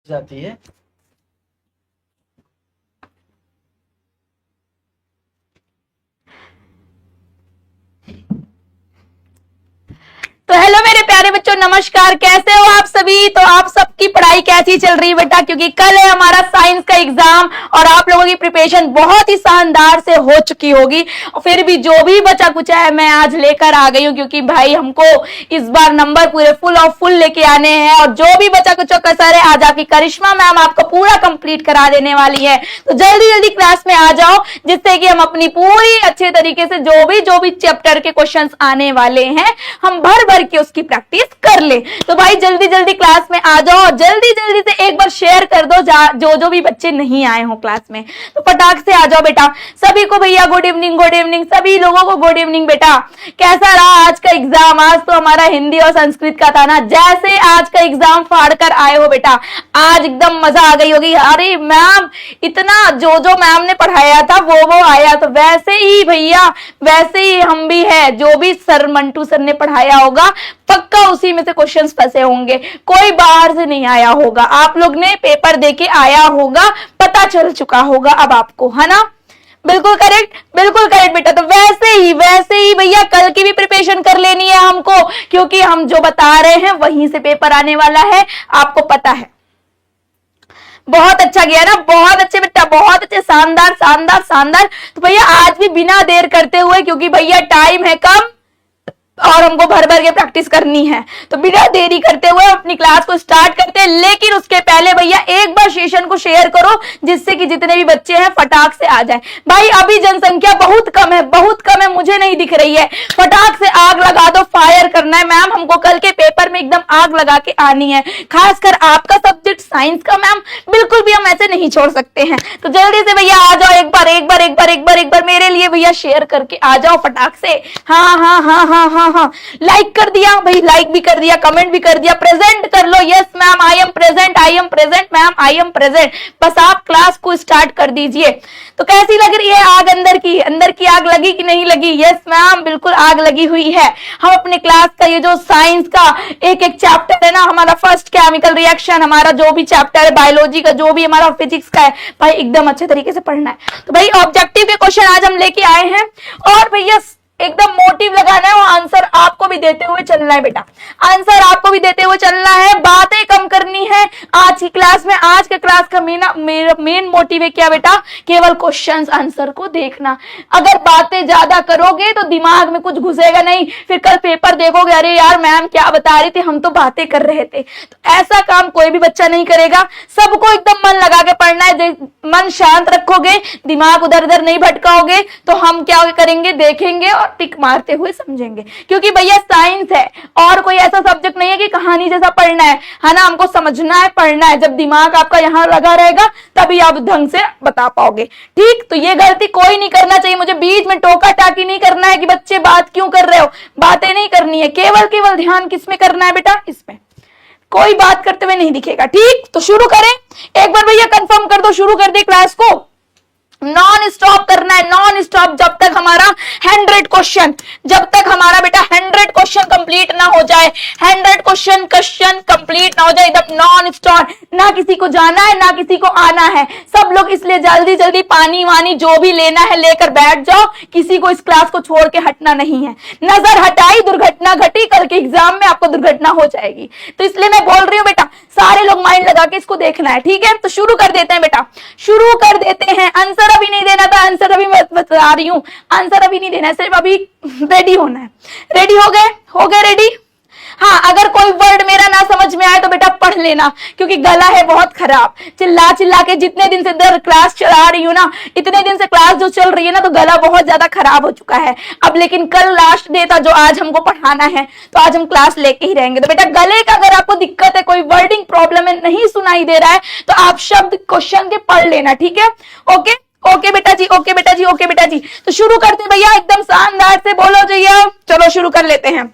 जाती है। तो हेलो मेरे प्यारे बच्चों, नमस्कार। कैसे हो आप सभी? तो आप सबकी पढ़ाई कैसी चल रही है बेटा? क्योंकि कल है हमारा साइंस का एग्जाम और आप लोगों की प्रिपरेशन बहुत ही शानदार से हो चुकी होगी। और फिर भी जो भी बचा कुछ है मैं आज लेकर आ गई हूँ, क्योंकि भाई हमको इस बार नंबर पूरे फुल और फुल लेके आने हैं। और जो भी बचा कुछ कसर है आज आपकी करिश्मा मैम आपको पूरा कंप्लीट करा देने वाली है। तो जल्दी जल्दी क्लास में आ जाओ, जिससे कि हम अपनी पूरी अच्छे तरीके से जो भी चैप्टर के क्वेश्चंस आने वाले हैं हम भर के उसकी प्रैक्टिस कर ले। तो भाई जल्दी जल्दी क्लास में आ जाओ, जल्दी जल्दी से एक बार शेयर कर दो जो भी बच्चे नहीं आए हो क्लास में। तो फटाक से आ जाओ बेटा। सभी को भैया गुड इवनिंग, सभी लोगों को गुड इवनिंग बेटा। कैसा रहा आज का एग्जाम? आज तो हमारा हिंदी और संस्कृत का था ना। जैसे आज का एग्जाम फाड़ कर आए हो बेटा, आज एकदम मजा आ गई होगी। अरे मैम इतना जो मैम ने पढ़ाया था वो आया। तो वैसे ही भैया वैसे ही हम भी है, जो भी सर मंटू सर ने पढ़ाया होगा पक्का उसी में से क्वेश्चंस फंसे होंगे। कोई बाहर से नहीं आया होगा, आप लोग ने पेपर देके आया होगा, पता चल चुका होगा अब आपको, है ना? बिल्कुल करेक्ट बेटा। तो वैसे ही भैया कल की भी प्रिपरेशन कर लेनी है हमको, क्योंकि हम जो बता रहे हैं वहीं से पेपर आने वाला है, आपको पता है। बहुत अच्छा गया ना, बहुत अच्छे बेटा, बहुत अच्छे, शानदार। तो भैया आज भी बिना देर करते हुए, क्योंकि भैया टाइम है कम और हमको भर के प्रैक्टिस करनी है, तो बिना देरी करते हुए अपनी क्लास को स्टार्ट करते हैं। लेकिन उसके पहले भैया एक बार सेशन को शेयर करो, जिससे कि जितने भी बच्चे हैं फटाक से आ जाए। भाई अभी जनसंख्या बहुत कम है, मुझे नहीं दिख रही है। फटाक से आग लगा दो, फायर करना है मैम। हमको कल के पेपर में एकदम आग लगा के आनी है, खासकर आपका सब्जेक्ट साइंस का मैम, बिल्कुल भी हम ऐसे नहीं छोड़ सकते हैं। तो जल्दी से भैया आ जाओ, एक बार मेरे लिए भैया शेयर करके आ जाओ फटाक से। हाँ, लाइक कर दिया भाई, लाइक भी कर दिया, कमेंट भी कर दिया, प्रेजेंट कर लो। Yes ma'am I am present ma'am I am present. बस आप क्लास को स्टार्ट कर दीजिए। तो कैसी लग रही है आग? अंदर की आग लगी कि नहीं लगी? यस मैम बिल्कुल आग लगी हुई है। हम अपने क्लास का ये जो साइंस का एक चैप्टर है ना, हमारा फर्स्ट केमिकल रिएक्शन, हमारा जो भी चैप्टर है बायोलॉजी का, जो भी हमारा फिजिक्स का है भाई, एकदम अच्छे तरीके से पढ़ना है। तो भाई ऑब्जेक्टिव के क्वेश्चन आज हम लेके आए हैं, और भैया एकदम मोटिव लगाना है और आंसर आपको भी देते हुए चलना है बेटा। आंसर आपको भी देते हुए चलना है, बातें कम करनी है आज की क्लास में। आज के क्लास का मेरा मेन मोटिव है क्या बेटा? केवल क्वेश्चंस आंसर को देखना। अगर बातें ज्यादा करोगे तो दिमाग में कुछ घुसेगा नहीं, फिर कल पेपर देखोगे अरे यार मैम क्या बता रही थी, हम तो बातें कर रहे थे। तो ऐसा काम कोई भी बच्चा नहीं करेगा। सबको एकदम मन लगा के पढ़ना है। मन शांत रखोगे, दिमाग उधर उधर नहीं भटकाओगे, तो हम क्या करेंगे, देखेंगे और टिक मारते हुए समझेंगे। क्योंकि भैया साइंस है और कोई ऐसा सब्जेक्ट नहीं है कि कहानी जैसा पढ़ना है ना? हमको समझना है, पढ़ना है। जब दिमाग आपका यहाँ लगा रहेगा तभी आप ढंग से बता पाओगे। ठीक, तो ये गलती कोई नहीं करना चाहिए। मुझे बीच में टोका टाकी नहीं करना है कि बच्चे बात क्यों कर रहे हो, बातें नहीं करनी है। केवल ध्यान किसमें करना है बेटा? इसमें। कोई बात करते हुए नहीं दिखेगा। ठीक, तो शुरू करें। एक बार भैया कंफर्म कर दो, शुरू कर दे क्लास को। नॉन स्टॉप करना है, नॉन स्टॉप, जब तक हमारा 100 क्वेश्चन, जब तक हमारा बेटा 100 क्वेश्चन कंप्लीट ना हो जाए, 100 क्वेश्चन कंप्लीट ना हो जाए, एकदम नॉन स्टॉप। ना किसी को जाना है ना किसी को आना है, सब लोग इसलिए जल्दी जल्दी पानी वानी जो भी लेना है लेकर बैठ जाओ। किसी को इस क्लास को छोड़ के हटना नहीं है। नजर हटाई दुर्घटना घटी, कल के एग्जाम में आपको दुर्घटना हो जाएगी। तो इसलिए मैं बोल रही हूँ बेटा, सारे लोग माइंड लगा के इसको देखना है। ठीक है, तो शुरू कर देते हैं बेटा, शुरू कर देते हैं। आंसर अभी नहीं देना था, आंसर अभी मैं बता रही हूँ, आंसर अभी नहीं देना है, सिर्फ अभी रेडी होना है। रेडी हो गए रेडी? हाँ, अगर कोई वर्ड मेरा ना समझ में आए तो बेटा पढ़ लेना, क्योंकि गला है बहुत खराब। चिल्ला के जितने दिन से इधर क्लास चला रही हूँ ना, इतने दिन से क्लास जो चल रही है ना, तो गला बहुत ज्यादा खराब हो चुका है। अब लेकिन कल लास्ट डे था जो आज हमको पढ़ाना है, तो आज हम क्लास लेके ही रहेंगे। तो बेटा गले का अगर आपको दिक्कत है, कोई वर्डिंग प्रॉब्लम है, नहीं सुनाई दे रहा है, तो आप शब्द क्वेश्चन के पढ़ लेना। ठीक है, ओके बेटा जी। तो शुरू करते भैया, एकदम शानदार से बोलो भैया। चलो शुरू कर लेते हैं।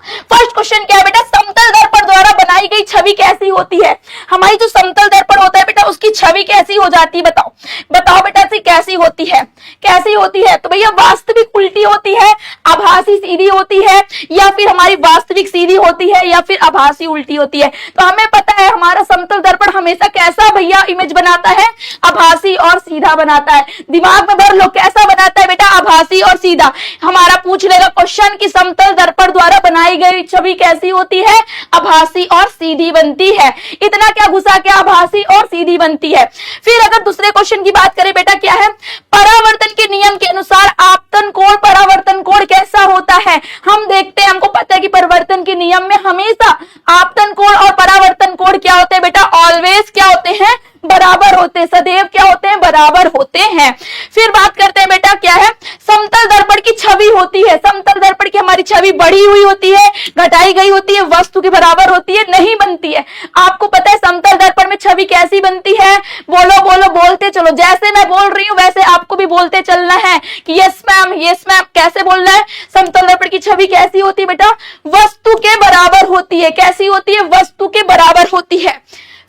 फर्स्ट क्वेश्चन क्या है बेटा, समतल दर्पण द्वारा बनाई गई छवि कैसी होती है। हमारी जो समतल दर्पण होता है बेटा उसकी छवि कैसी हो जाती है, बताओ बताओ बेटा सी कैसी होती है, कैसी होती है। तो भैया वास्तविक उल्टी होती है, आभासी सीधी होती है, या फिर हमारी वास्तविक सीधी होती है, या फिर आभासी उल्टी होती है। तो हमें पता है हमारा समतल दर्पण हमेशा कैसा भैया इमेज बनाता है, आभासी और सीधा बनाता है। दिमाग में भर लो कैसा बनाता है बेटा, आभासी और सीधा। हमारा पूछ लेगा क्वेश्चन कि समतल दर्पण द्वारा बनाई गई छवि कैसी होती है, आभासी और सीधी बनती है। इतना क्या घुसा के आभासी और सीधी बनती है। फिर अगर दूसरे क्वेश्चन की बात करें बेटा क्या है, परावर्तन के नियम के अनुसार आपतन कोण परावर्तन कोण कैसा होता है। हम देखते हैं, हमको पता है कि परिवर्तन के नियम में हमेशा आपतन कोण और परावर्तन कोण क्या होते हैं बेटा, ऑलवेज क्या होते हैं, बराबर होते हैं, सदैव क्या होते हैं, बराबर होते हैं। फिर बात करते हैं बेटा क्या है, समतल दर्पण की छवि होती है, समतल दर्पण की हमारी छवि बढ़ी हुई होती है, घटाई गई होती है, वस्तु के बराबर होती है, नहीं बनती है। आपको पता है समतल दर्पण में छवि कैसी बनती है, बोलो बोलो बोलते चलो, जैसे मैं बोल रही हूं वैसे आपको भी बोलते चलना है कि यस मैम यस मैम। कैसे बोलना है, समतल दर्पण की छवि कैसी होती है बेटा, वस्तु के बराबर होती है। कैसी होती है, वस्तु के बराबर होती है।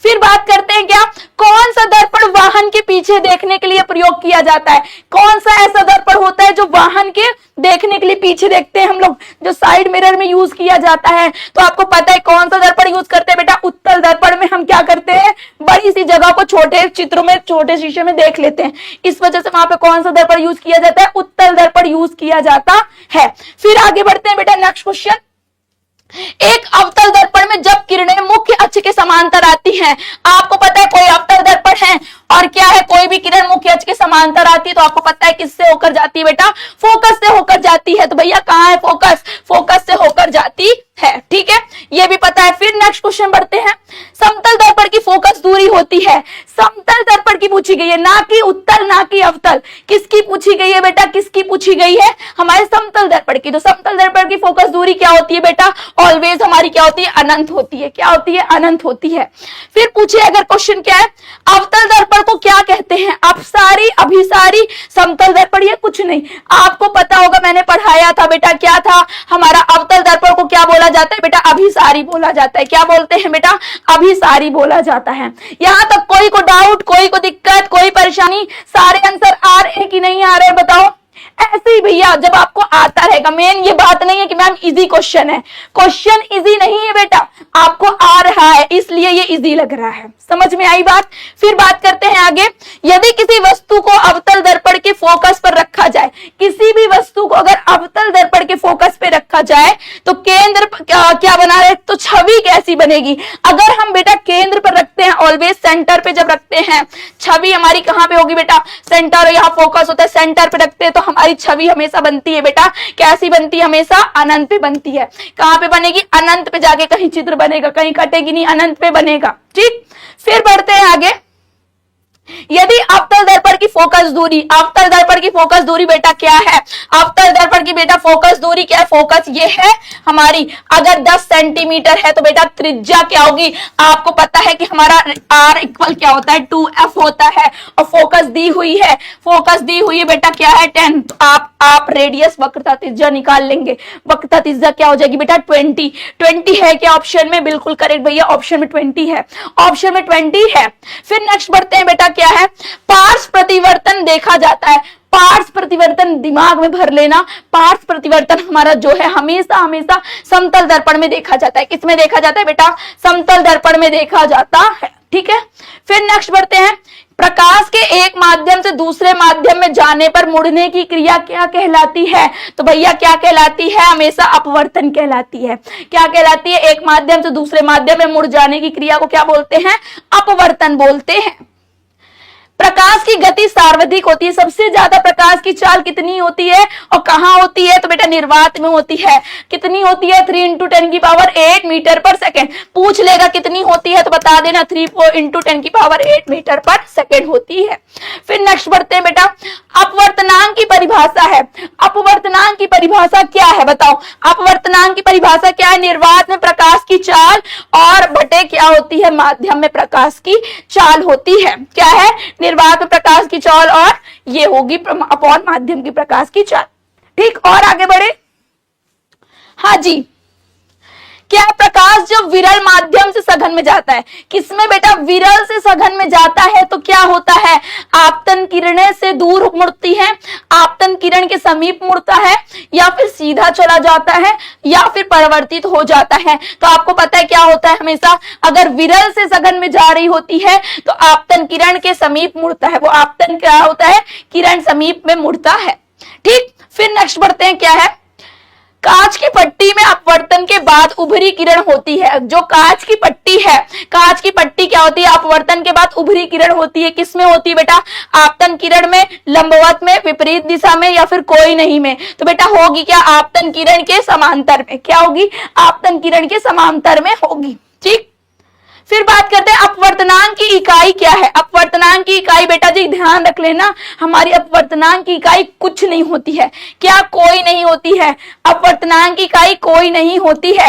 फिर बात करते हैं क्या, कौन सा दर्पण वाहन के पीछे देखने के लिए प्रयोग किया जाता है। कौन सा ऐसा दर्पण होता है जो वाहन के देखने के लिए पीछे देखते हैं हम लोग, जो साइड मिरर में यूज किया जाता है। तो आपको पता है कौन सा दर्पण यूज करते हैं बेटा, उत्तल दर्पण में हम क्या करते हैं, बड़ी सी जगह को छोटे चित्रों में छोटे शीशे में देख लेते हैं। इस वजह से वहां पे कौन सा दर्पण यूज किया जाता है, उत्तल दर्पण यूज किया जाता है। फिर आगे बढ़ते हैं बेटा, नेक्स्ट क्वेश्चन, एक अवतल दर्पण में जब किरणें मुख्य अक्ष के समांतर आती हैं, आपको पता है कोई अवतल दर्पण है और क्या है, कोई भी किरण मुख्य अक्ष के समांतर आती है तो आपको पता है किससे होकर जाती है बेटा, फोकस से होकर जाती है। तो भैया कहां है फोकस, फोकस से होकर जाती है, ठीक है, ये भी पता है। फिर नेक्स्ट क्वेश्चन बढ़ते हैं, समतल दर्पण की फोकस दूरी होती है। समतल दर्पण की पूछी गई है, ना कि उत्तल ना कि अवतल। किसकी पूछी गई है बेटा, किसकी पूछी गई है, हमारे समतल दर्पण की। तो समतल दर्पण की फोकस दूरी क्या होती है बेटा, ऑलवेज हमारी क्या होती है, अनंत होती है। क्या होती है, अनंत होती है। फिर पूछे अगर क्वेश्चन क्या है, अवतल दर्पण को क्या कहते हैं, अपसारी अभिसारी समतल दर्पण, ये कुछ नहीं, आपको पता होगा, मैंने पढ़ाया था बेटा, क्या था हमारा अवतल दर्पण को क्या बोला जाता है बेटा, अभिसारी बोला जाता है। क्या बोलते हैं बेटा, अभिसारी बोला जाता है। यहां तक कोई को डाउट, कोई को दिक्कत, कोई परेशानी, सारे आंसर आ रहे हैं कि नहीं आ रहे, बताओ। ऐसे ही भैया जब आपको आता रहेगा, मेन ये बात नहीं है कि मैम इजी क्वेश्चन है, क्वेश्चन इजी नहीं है बेटा, आपको आ रहा है इसलिए ये इजी लग रहा है। समझ में आई बात। फिर बात करते हैं आगे, यदि किसी वस्तु को अवतल दर्पण के फोकस पर रखा जाए, किसी भी वस्तु को अगर अवतल दर्पण के फोकस पे रखा जाए तो केंद्र क्या बना रहे, तो छवि कैसी बनेगी। अगर हम बेटा केंद्र पर रखते हैं, ऑलवेज सेंटर पे जब रखते हैं, छवि हमारी कहां पे होगी बेटा, सेंटर, यहाँ फोकस होता है, सेंटर पे रखते हैं तो हमारी छवि हमेशा बनती है बेटा, कैसी बनती है, हमेशा अनंत पे बनती है। कहां पे बनेगी, अनंत पे जाके कहीं चित्र बनेगा, कहीं कटेगी नहीं, अनंत पे बनेगा, ठीक। फिर बढ़ते हैं आगे, यदि अवतल दर्पण की फोकस दूरी, अवतल दर्पण की फोकस दूरी बेटा क्या है, अवतल दर्पण की बेटा फोकस दूरी क्या है, फोकस ये है हमारी, अगर 10 सेंटीमीटर है तो बेटा त्रिज्या क्या होगी, आपको पता है कि हमारा r इक्वल क्या होता है, 2f होता है, और फोकस दी हुई है, फोकस दी हुई है बेटा क्या है, 10। तो आप रेडियस वक्रता त्रिज्या निकाल लेंगे, वक्रता त्रिज्या क्या हो जाएगी बेटा 20 है क्या ऑप्शन में, बिल्कुल करेक्ट भैया, ऑप्शन में 20 है, ऑप्शन में 20 है। फिर नेक्स्ट बढ़ते हैं बेटा क्या है, पार्श्व प्रतिवर्तन देखा जाता है। पार्श्व प्रतिवर्तन दिमाग में भर लेना, पार्श्व प्रतिवर्तन हमारा जो है हमेशा हमेशा समतल दर्पण में देखा जाता है। किसमें देखा जाता है बेटा, समतल दर्पण में देखा जाता है, ठीक है। फिर नेक्स्ट बढ़ते हैं, प्रकाश के एक माध्यम से दूसरे माध्यम में जाने पर मुड़ने की क्रिया क्या कहलाती है, तो भैया क्या कहलाती है, हमेशा अपवर्तन कहलाती है। क्या कहलाती है, एक माध्यम से दूसरे माध्यम में मुड़ जाने की क्रिया को क्या बोलते हैं, अपवर्तन बोलते हैं। प्रकाश की गति सार्वधिक होती है, सबसे ज्यादा प्रकाश की चाल कितनी होती है और कहां होती है, तो बेटा निर्वात में होती है। कितनी होती है, 3 × 10⁸ मीटर पर सेकेंड। पूछ लेगा कितनी होती है तो बता देना, 3 × 10⁸ मीटर पर सेकेंड होती है। फिर नेक्स्ट बढ़ते हैं बेटा, अपवर्तनांक की परिभाषा है। अपवर्तनांक की परिभाषा क्या है बताओ, अपवर्तनांक की परिभाषा क्या है, निर्वात में प्रकाश की चाल और बटे क्या होती है, माध्यम में प्रकाश की चाल होती है। क्या है, निर्वात में प्रकाश की चाल और ये होगी अपॉन माध्यम की प्रकाश की चाल, ठीक। और आगे बढ़े, हाँ जी, क्या है? प्रकाश जब विरल माध्यम से सघन में जाता है, किसमें बेटा? विरल से सघन में जाता है तो क्या होता है? आपतन किरणें से दूर मुड़ती है, आपतन किरण के समीप मुड़ता है, या फिर सीधा चला जाता है, या फिर परिवर्तित हो जाता है। तो आपको पता है क्या होता है? हमेशा अगर विरल से सघन में जा रही होती है तो आपतन किरण के समीप मुड़ता है, वो आपतन क्या होता है? किरण समीप में मुड़ता है। ठीक, फिर नेक्स्ट बढ़ते हैं, क्या है? कांच की पट्टी में अपवर्तन के बाद उभरी किरण होती है। जो कांच की पट्टी है, कांच की पट्टी क्या होती है? अपवर्तन के बाद उभरी किरण होती है। किसमें होती है बेटा? आपतन किरण में, लंबवत में, विपरीत दिशा में, या फिर कोई नहीं में। तो बेटा होगी क्या? आपतन किरण के समांतर में। क्या होगी? आपतन किरण के समांतर में होगी। ठीक, फिर बात करते हैं अपवर्तनांक की इकाई क्या है। अपवर्तनांक की इकाई बेटा जी ध्यान रख लेना, हमारी अपवर्तनांक की इकाई कुछ नहीं होती है। क्या? कोई नहीं होती है। अपवर्तनांक की इकाई कोई नहीं होती है।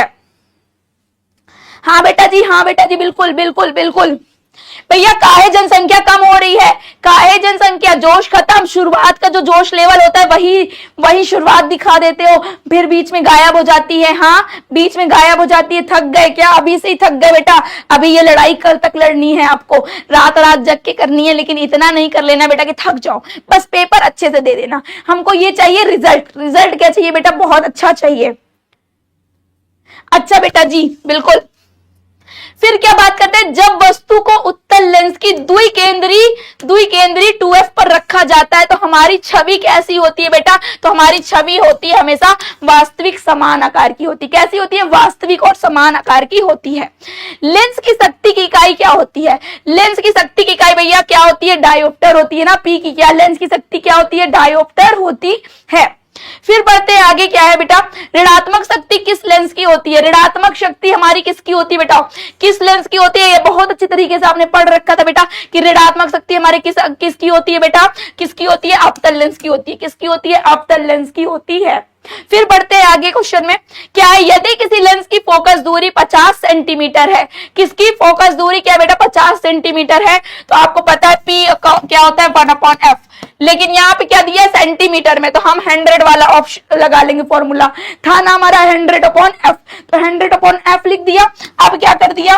हाँ बेटा जी, हाँ बेटा जी, बिल्कुल बिल्कुल बिल्कुल। भैया काहे जनसंख्या कम हो रही है? काहे जनसंख्या? जोश खत्म, शुरुआत का जो जोश लेवल होता है वही शुरुआत दिखा देते हो, फिर बीच में गायब हो जाती है। हाँ, बीच में गायब हो जाती है। थक गए क्या? अभी से ही थक गए बेटा। अभी ये लड़ाई कल तक लड़नी है आपको, रात रात जग के करनी है, लेकिन इतना नहीं कर लेना बेटा कि थक जाओ। बस पेपर अच्छे से दे देना। हमको ये चाहिए रिजल्ट। रिजल्ट क्या चाहिए बेटा? बहुत अच्छा चाहिए। अच्छा बेटा जी, बिल्कुल। फिर क्या बात करते हैं? जब वस्तु को उत्तल लेंस की द्विकेंद्री 2f पर रखा जाता है तो हमारी छवि कैसी होती है बेटा? तो हमारी छवि होती है हमेशा वास्तविक समान आकार की होती है। कैसी होती है? वास्तविक और समान आकार की होती है। लेंस की शक्ति की इकाई क्या होती है? लेंस की शक्ति की इकाई भैया क्या होती है? डायोप्टर होती है ना। पी की क्या? लेंस की शक्ति क्या होती है? डायोप्टर होती है। फिर बढ़ते हैं आगे, क्या है बेटा? ऋणात्मक शक्ति किस लेंस की होती है? ऋणात्मक शक्ति हमारी किसकी होती है बेटा? किस लेंस की होती है? ये बहुत अच्छी तरीके से आपने पढ़ रखा था बेटा कि ऋणात्मक शक्ति हमारी किसकी होती है बेटा? किसकी होती है? अवतल लेंस की होती है। किसकी होती है? अवतल लेंस की होती है। फिर बढ़ते हैं आगे क्वेश्चन में, क्या है? यदि किसी लेंस की फोकस दूरी 50 सेंटीमीटर है, किसकी फोकस दूरी क्या है बेटा? 50 सेंटीमीटर है, तो आपको पता है पी क्या होता है? 1/f। लेकिन यहाँ पे क्या दिया? सेंटीमीटर में, तो हम 100 वाला ऑप्शन लगा लेंगे। फॉर्मूला था ना हमारा 100/f, तो 100/f लिख दिया। अब क्या कर दिया?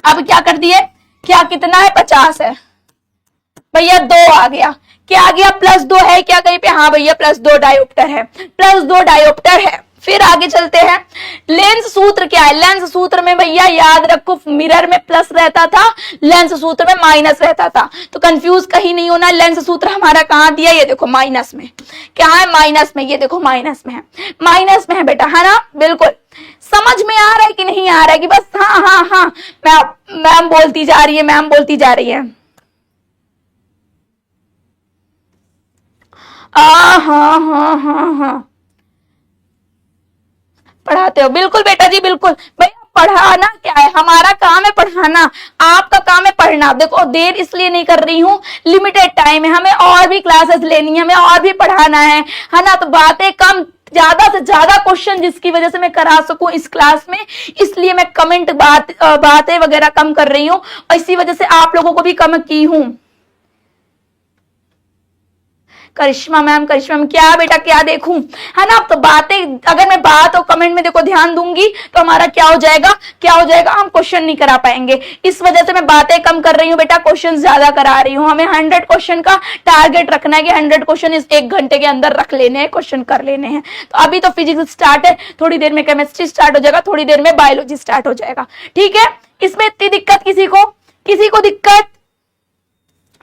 अब क्या कर दिए? क्या कितना है? 50 है भैया, 2 आ गया। क्या आ गया? +2 है क्या कहीं पे? हाँ भैया, +2 डायोप्टर है, +2 डायोप्टर है। फिर आगे चलते हैं, लेंस सूत्र क्या है? लेंस सूत्र में भैया याद रखो, मिरर में प्लस रहता था, लेंस सूत्र में माइनस रहता था, तो कंफ्यूज कहीं नहीं होना। लेंस सूत्र हमारा कहाँ दिया? ये देखो माइनस में। क्या है? माइनस में। ये देखो माइनस में है, माइनस में है बेटा, है ना? बिल्कुल। समझ में आ रहा है कि नहीं आ रहा है? कि बस हाँ हाँ हाँ मैम बोलती जा रही है, मैम बोलती जा रही है। हाँ हाँ हाँ हाँ, पढ़ाते हो, बिल्कुल बेटा जी, बिल्कुल। भैया पढ़ाना क्या है? हमारा काम है पढ़ाना, आपका काम है पढ़ना। देखो देर इसलिए नहीं कर रही हूँ, लिमिटेड टाइम है, हमें और भी क्लासेस लेनी है, हमें और भी पढ़ाना है ना? तो बातें कम, ज्यादा से ज्यादा क्वेश्चन जिसकी वजह से मैं करा सकूं इस क्लास में, इसलिए मैं कमेंट बातें वगैरह कम कर रही हूँ, और इसी वजह से आप लोगों को भी कम की हूँ। करिश्मा मैम क्या बेटा? क्या देखूं, है ना? तो बातें, अगर मैं बात और कमेंट में देखो ध्यान दूंगी तो हमारा क्या हो जाएगा? क्या हो जाएगा? हम क्वेश्चन नहीं करा पाएंगे। इस वजह से मैं बातें कम कर रही हूँ बेटा, क्वेश्चन ज्यादा करा रही हूँ। हमें 100 क्वेश्चन का टारगेट रखना है कि 100 क्वेश्चन इस 1 घंटे के अंदर रख लेने हैं, क्वेश्चन कर लेने हैं। तो अभी तो फिजिक्स स्टार्ट है, थोड़ी देर में केमिस्ट्री स्टार्ट हो जाएगा, थोड़ी देर में बायोलॉजी स्टार्ट हो जाएगा। ठीक है? इसमें इतनी दिक्कत किसी को दिक्कत?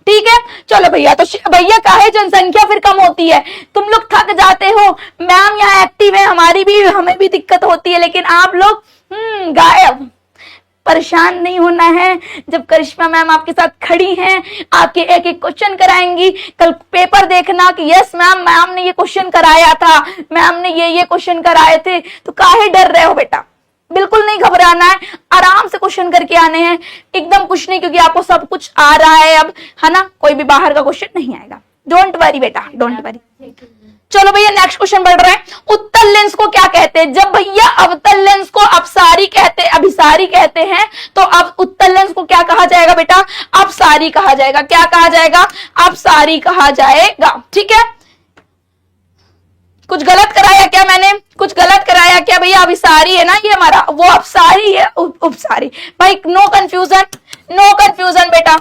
ठीक है, चलो भैया। तो भैया काहे जनसंख्या फिर कम होती है? तुम लोग थक जाते हो, मैम यहाँ एक्टिव है, हमें भी दिक्कत होती है, लेकिन आप लोग गायब। परेशान नहीं होना है। जब करिश्मा मैम आपके साथ खड़ी हैं, आपके एक एक क्वेश्चन कराएंगी, कल पेपर देखना कि यस मैम ने ये क्वेश्चन कराया था, मैम ने ये क्वेश्चन कराए थे, तो काहे डर रहे हो बेटा? बिल्कुल नहीं घबराना है, आराम से क्वेश्चन करके आने हैं, एकदम कुछ नहीं, क्योंकि आपको सब कुछ आ रहा है अब, है ना? कोई भी बाहर का क्वेश्चन नहीं आएगा। डोंट वरी बेटा, डोंट वरी। चलो भैया नेक्स्ट क्वेश्चन बढ़ रहा है। उत्तल लेंस को क्या कहते हैं? जब भैया अवतल लेंस को अपसारी कहते हैं, तो अब उत्तल लेंस को क्या कहा जाएगा बेटा? अपसारी कहा जाएगा। क्या कहा जाएगा? अपसारी कहा जाएगा। ठीक है, कुछ गलत कराया क्या मैंने? कुछ गलत कराया क्या भैया? अभिसारी है ना ये हमारा, वो अपसारी है, उपसारी। भाई नो कंफ्यूजन, नो कंफ्यूजन बेटा,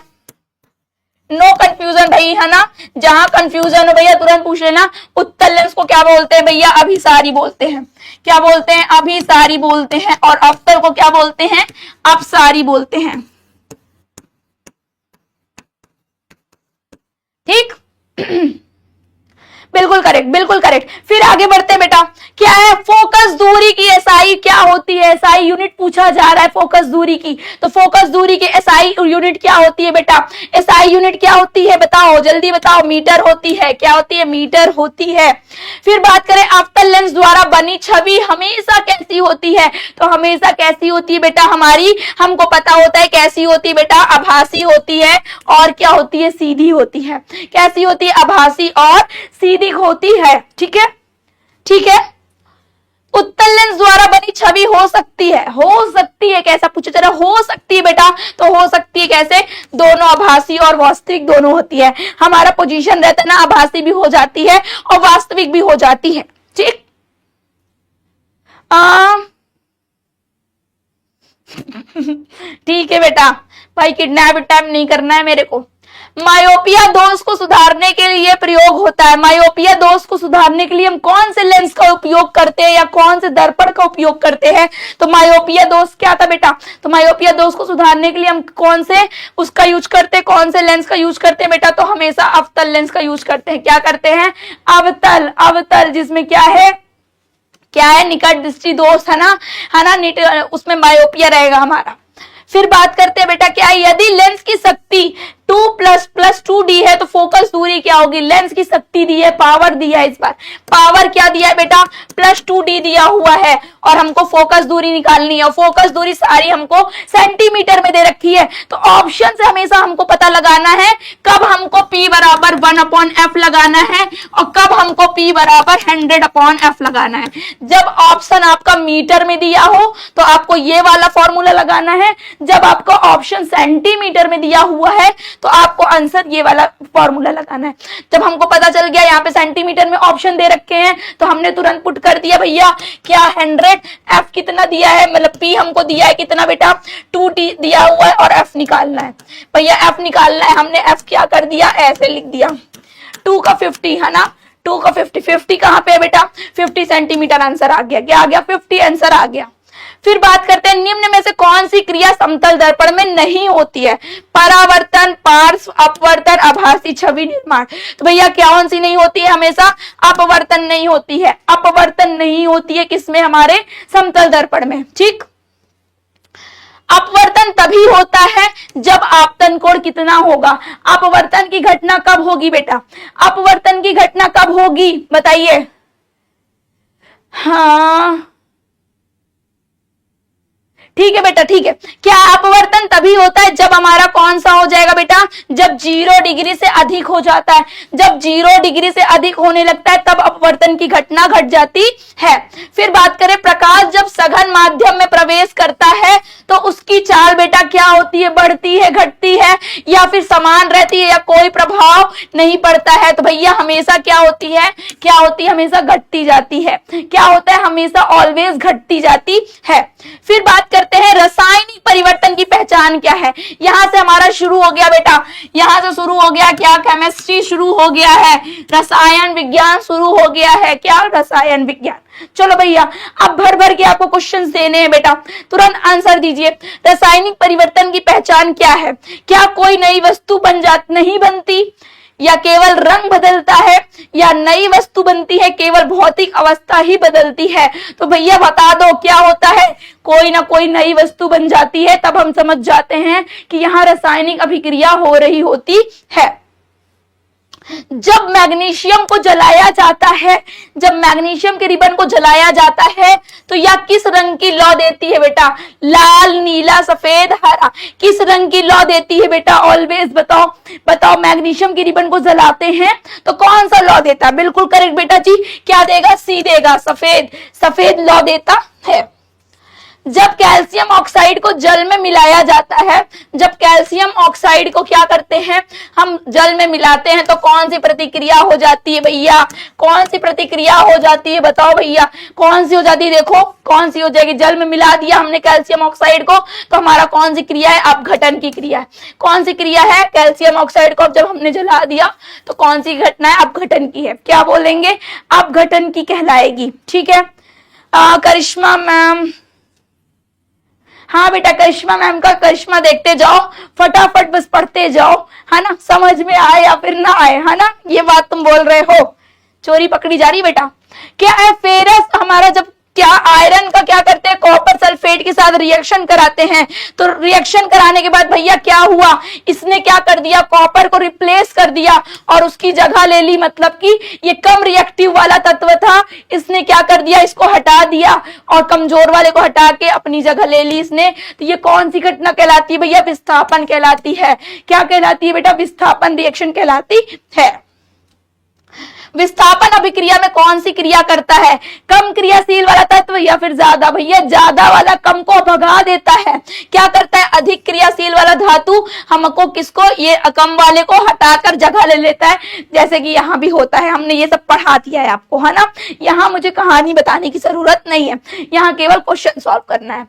नो कंफ्यूजन भाई, है ना। जहां कंफ्यूजन हो भैया तुरंत पूछ लेना। उत्तल लेंस को क्या बोलते हैं भैया? अभिसारी बोलते हैं। क्या बोलते हैं? अभिसारी बोलते हैं। और अवतल को क्या बोलते हैं? अपसारी बोलते हैं। ठीक बिल्कुल करेक्ट, बिल्कुल करेक्ट। फिर आगे बढ़ते हैं बेटा, क्या है फोकस दूरी की एसआई क्या होती है? एसआई यूनिट पूछा जा रहा है फोकस दूरी की, तो फोकस दूरी की एसआई यूनिट क्या होती है बेटा? एसआई यूनिट क्या होती है बताओ, जल्दी बताओ। मीटर होती है। क्या होती है? मीटर होती है। फिर बात करें अवतल लेंस द्वारा बनी छवि हमेशा कैसी होती है? तो हमेशा कैसी होती है बेटा हमारी? हमको पता होता है कैसी होती है बेटा, आभासी होती है। और क्या होती है? सीधी होती है। कैसी होती है? आभासी और सीधी होती है। ठीक है, ठीक है। उत्तल लेंस द्वारा बनी छवि हो सकती है, हो सकती है कैसा पूछा जा रहा? हो सकती है बेटा, तो हो सकती है कैसे? दोनों, आभासी और वास्तविक दोनों होती है। हमारा पोजीशन रहता है ना, आभासी भी हो जाती है और वास्तविक भी हो जाती है। ठीक ठीक है बेटा, भाई किडनैप टाइम नहीं करना है मेरे को। मायोपिया दोष को सुधारने के लिए प्रयोग होता है। मायोपिया दोष को सुधारने के लिए हम कौन से लेंस का उपयोग करते हैं या कौन से दर्पण का उपयोग करते हैं? तो मायोपिया दोष क्या था बेटा? तो मायोपिया दोष को सुधारने के लिए हम कौन से उसका यूज करते हैं, कौन से लेंस का यूज करते हैं बेटा? तो हमेशा अवतल लेंस का यूज करते हैं। क्या करते हैं? अवतल, अवतल जिसमें क्या है, क्या है? निकट दृष्टि दोष है ना, है ना, उसमें मायोपिया रहेगा हमारा। फिर बात करते हैं बेटा, क्या यदि लेंस की शक्ति 2++2D है तो फोकस दूरी क्या होगी? लेंस की शक्ति दी है, पावर दिया है, इस बार पावर क्या दिया है बेटा? +2D दिया हुआ है। और हमको फोकस दूरी निकालनी है। फोकस दूरी सारी हमको सेंटीमीटर में दे रखी है। तो ऑप्शन से हमेशा हमको पता लगाना है कब हमको P बराबर 1/f लगाना है और कब हमको P बराबर 100/f लगाना है। जब ऑप्शन आपका मीटर में दिया हो तो आपको ये वाला फॉर्मूला लगाना है। जब आपको ऑप्शन सेंटीमीटर में दिया हुआ है तो आपको आंसर ये वाला फॉर्मूला लगाना है। जब हमको पता चल गया यहाँ पे सेंटीमीटर में ऑप्शन दे रखे हैं तो हमने तुरंत पुट कर दिया भैया क्या 100, f कितना दिया है, मतलब p हमको दिया है कितना बेटा 2t दिया हुआ है और f निकालना है भैया, f निकालना है। हमने f क्या कर दिया, ऐसे लिख दिया 2 का 50 है ना, 2 का 50 कहाँ पे है बेटा 50 सेंटीमीटर आंसर आ गया। क्या आ गया 50 आंसर आ गया। फिर बात करते हैं निम्न में से कौन सी क्रिया समतल दर्पण में नहीं होती है? परावर्तन, पार्श्व अपवर्तन, आभासी छवि निर्माण। तो भैया कौन सी नहीं होती है? हमेशा अपवर्तन नहीं होती है। अपवर्तन नहीं होती है किसमें? हमारे समतल दर्पण में। ठीक, अपवर्तन तभी होता है जब आपतन कोण कितना होगा। अपवर्तन की घटना कब होगी बेटा? अपवर्तन की घटना कब होगी बताइए? हाँ ठीक है बेटा, ठीक है। क्या अपवर्तन तभी होता है जब हमारा कौन सा हो जाएगा बेटा? जब 0 डिग्री से अधिक हो जाता है। जब 0 डिग्री से अधिक होने लगता है तब अपवर्तन की घटना घट जाती है। फिर बात करें प्रकाश जब सघन माध्यम में प्रवेश करता है तो उसकी चाल बेटा क्या होती है? बढ़ती है, घटती है या फिर समान रहती है या कोई प्रभाव नहीं पड़ता है? तो भैया हमेशा क्या होती है? क्या होती है? हमेशा घटती जाती है। क्या होता है? हमेशा ऑलवेज घटती जाती है। फिर बात करते हैं रासायनिक परिवर्तन की पहचान क्या है? यहां से हमारा शुरू हो गया बेटा, यहां से शुरू हो गया क्या? केमिस्ट्री शुरू हो गया है, रसायन विज्ञान शुरू हो गया है। क्या? रसायन विज्ञान। चलो भैया अब भर भर के आपको क्वेश्चंस देने हैं बेटा, तुरंत आंसर दीजिए। रासायनिक परिवर्तन की पहचान क्या है? क्या कोई नई वस्तु नहीं बनती या केवल रंग बदलता है या नई वस्तु बनती है, केवल भौतिक अवस्था ही बदलती है? तो भैया बता दो क्या होता है? कोई ना कोई नई वस्तु बन जाती है, तब हम समझ जाते हैं कि यहाँ रासायनिक अभिक्रिया हो रही होती है। जब मैग्नीशियम को जलाया जाता है, जब मैग्नीशियम के रिबन को जलाया जाता है तो यह किस रंग की लौ देती है बेटा? लाल, नीला, सफेद, हरा। किस रंग की लौ देती है बेटा? ऑलवेज बताओ, बताओ। मैग्नीशियम के रिबन को जलाते हैं तो कौन सा लौ देता है? बिल्कुल करेक्ट बेटा जी, क्या देगा? सी देगा, सफेद, सफेद लौ देता है। जब कैल्शियम ऑक्साइड को जल में मिलाया जाता है, जब कैल्शियम ऑक्साइड को क्या करते हैं हम जल में मिलाते हैं, तो कौन सी प्रतिक्रिया हो जाती है भैया, कौन सी प्रतिक्रिया हो जाती है, बताओ भैया कौन सी हो जाती है। देखो कौन सी हो जाएगी, जल में मिला दिया हमने कैल्शियम ऑक्साइड को, तो हमारा कौन सी क्रिया है, अपघटन की क्रिया है। कौन सी क्रिया है, कैल्शियम ऑक्साइड को जब हमने जला दिया तो कौन सी घटना है, अपघटन की है। क्या बोलेंगे, अपघटन की कहलाएगी। ठीक है करिश्मा मैम, हाँ बेटा करिश्मा मैम का करिश्मा देखते जाओ, फटाफट बस पढ़ते जाओ, है ना, समझ में आए या फिर ना आए, है ना, ये बात तुम बोल रहे हो। चोरी पकड़ी जा रही बेटा। क्या है, फेरस हमारा जब क्या आयरन का क्या करते हैं, कॉपर सल्फेट के साथ रिएक्शन कराते हैं, तो रिएक्शन कराने के बाद भैया क्या हुआ, इसने क्या कर दिया, कॉपर को रिप्लेस कर दिया और उसकी जगह ले ली, मतलब कि ये कम रिएक्टिव वाला तत्व था, इसने क्या कर दिया, इसको हटा दिया और कमजोर वाले को हटा के अपनी जगह ले ली इसने। तो ये कौन सी घटना कहलाती है भैया, विस्थापन कहलाती है। क्या कहलाती है बेटा, विस्थापन रिएक्शन कहलाती है। विस्थापन अभिक्रिया में कौन सी क्रिया करता है, कम क्रियाशील वाला तत्व या फिर ज्यादा, भैया ज्यादा वाला कम को भगा देता है। क्या करता है, अधिक क्रियाशील वाला धातु हमको किसको, ये कम वाले को हटाकर जगह ले लेता है, जैसे कि यहाँ भी होता है। हमने ये सब पढ़ा दिया है आपको, है ना, यहाँ मुझे कहानी बताने की जरूरत नहीं है, यहाँ केवल क्वेश्चन सॉल्व करना है।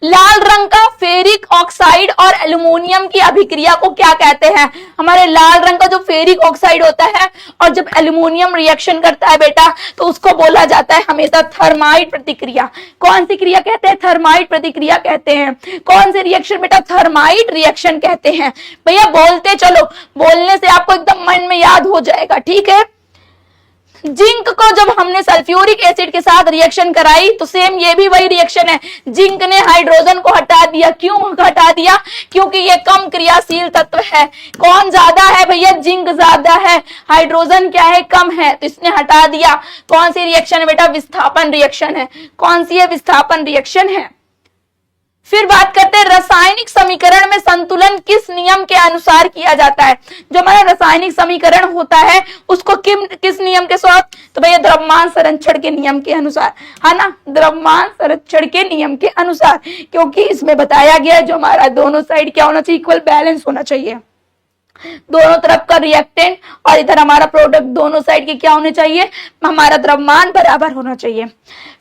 लाल रंग का फेरिक ऑक्साइड और एल्यूमिनियम की अभिक्रिया को क्या कहते हैं, हमारे लाल रंग का जो फेरिक ऑक्साइड होता है और जब एल्यूमिनियम रिएक्शन करता है बेटा, तो उसको बोला जाता है हमेशा थर्माइट प्रतिक्रिया। कौन सी क्रिया कहते हैं, थर्माइट प्रतिक्रिया कहते हैं। कौन से रिएक्शन बेटा, थर्माइट रिएक्शन कहते हैं। भैया बोलते चलो, बोलने से आपको एकदम मन में याद हो जाएगा। ठीक है, जिंक को जब हमने सल्फ्यूरिक एसिड के साथ रिएक्शन कराई, तो सेम ये भी वही रिएक्शन है, जिंक ने हाइड्रोजन को हटा दिया। क्यों हटा दिया, क्योंकि ये कम क्रियाशील तत्व है। कौन ज्यादा है भैया, जिंक ज्यादा है, हाइड्रोजन क्या है, कम है, तो इसने हटा दिया। कौन सी रिएक्शन है बेटा, विस्थापन रिएक्शन है। कौन सी है, विस्थापन रिएक्शन है। फिर बात करते हैं रासायनिक समीकरण में संतुलन किस नियम के अनुसार किया जाता है। जो हमारा रासायनिक समीकरण होता है उसको किस नियम के साथ, तो भैया द्रव्यमान संरक्षण के नियम के अनुसार, है ना, द्रव्यमान संरक्षण के नियम के अनुसार, क्योंकि इसमें बताया गया है जो हमारा दोनों साइड क्या होना चाहिए, इक्वल बैलेंस होना चाहिए। दोनों तरफ का रिएक्टेंट और इधर हमारा प्रोडक्ट, दोनों साइड के क्या होने चाहिए, हमारा द्रव्यमान बराबर होना चाहिए।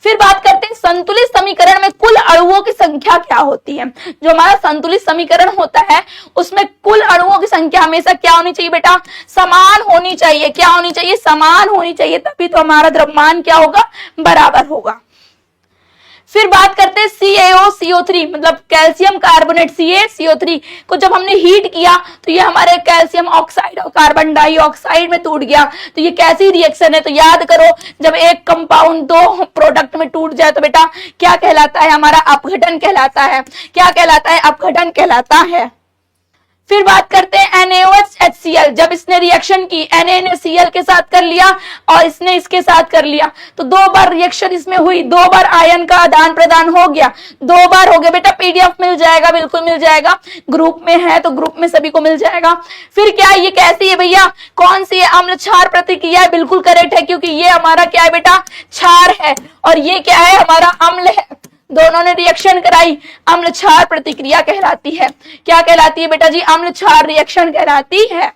फिर बात करते हैं संतुलित समीकरण में कुल अणुओं की संख्या क्या होती है। जो हमारा संतुलित समीकरण होता है उसमें कुल अणुओं की संख्या हमेशा क्या होनी चाहिए बेटा, समान होनी चाहिए। क्या होनी चाहिए, समान होनी चाहिए, तभी तो हमारा द्रव्यमान क्या होगा, बराबर होगा। फिर बात करते हैं CaO CO3 मतलब कैल्शियम कार्बोनेट CaCO3 को जब हमने हीट किया तो ये हमारे कैल्शियम ऑक्साइड और कार्बन डाइऑक्साइड में टूट गया। तो ये कैसी रिएक्शन है, तो याद करो जब एक कंपाउंड दो प्रोडक्ट में टूट जाए तो बेटा क्या कहलाता है, हमारा अपघटन कहलाता है। क्या कहलाता है, अपघटन कहलाता है। फिर बात करते हैं NaOH जब इसने रिएक्शन की Na ने Cl के साथ कर लिया और इसने इसके साथ कर लिया, तो दो बार रिएक्शन इसमें हुई, दो बार आयन का आदान प्रदान हो गया, दो बार हो गया। बेटा PDF मिल जाएगा, बिल्कुल मिल जाएगा, ग्रुप में है तो ग्रुप में सभी को मिल जाएगा। फिर क्या ये कैसी है भैया, कौन सी है, अम्ल क्षार प्रतिक्रिया है, बिल्कुल करेक्ट है, क्योंकि ये हमारा क्या है बेटा, क्षार है और ये क्या है, हमारा अम्ल है। दोनों ने रिएक्शन कराई, अम्ल क्षार प्रतिक्रिया कहलाती है। क्या कहलाती है बेटा जी, अम्ल क्षार रिएक्शन कहलाती है।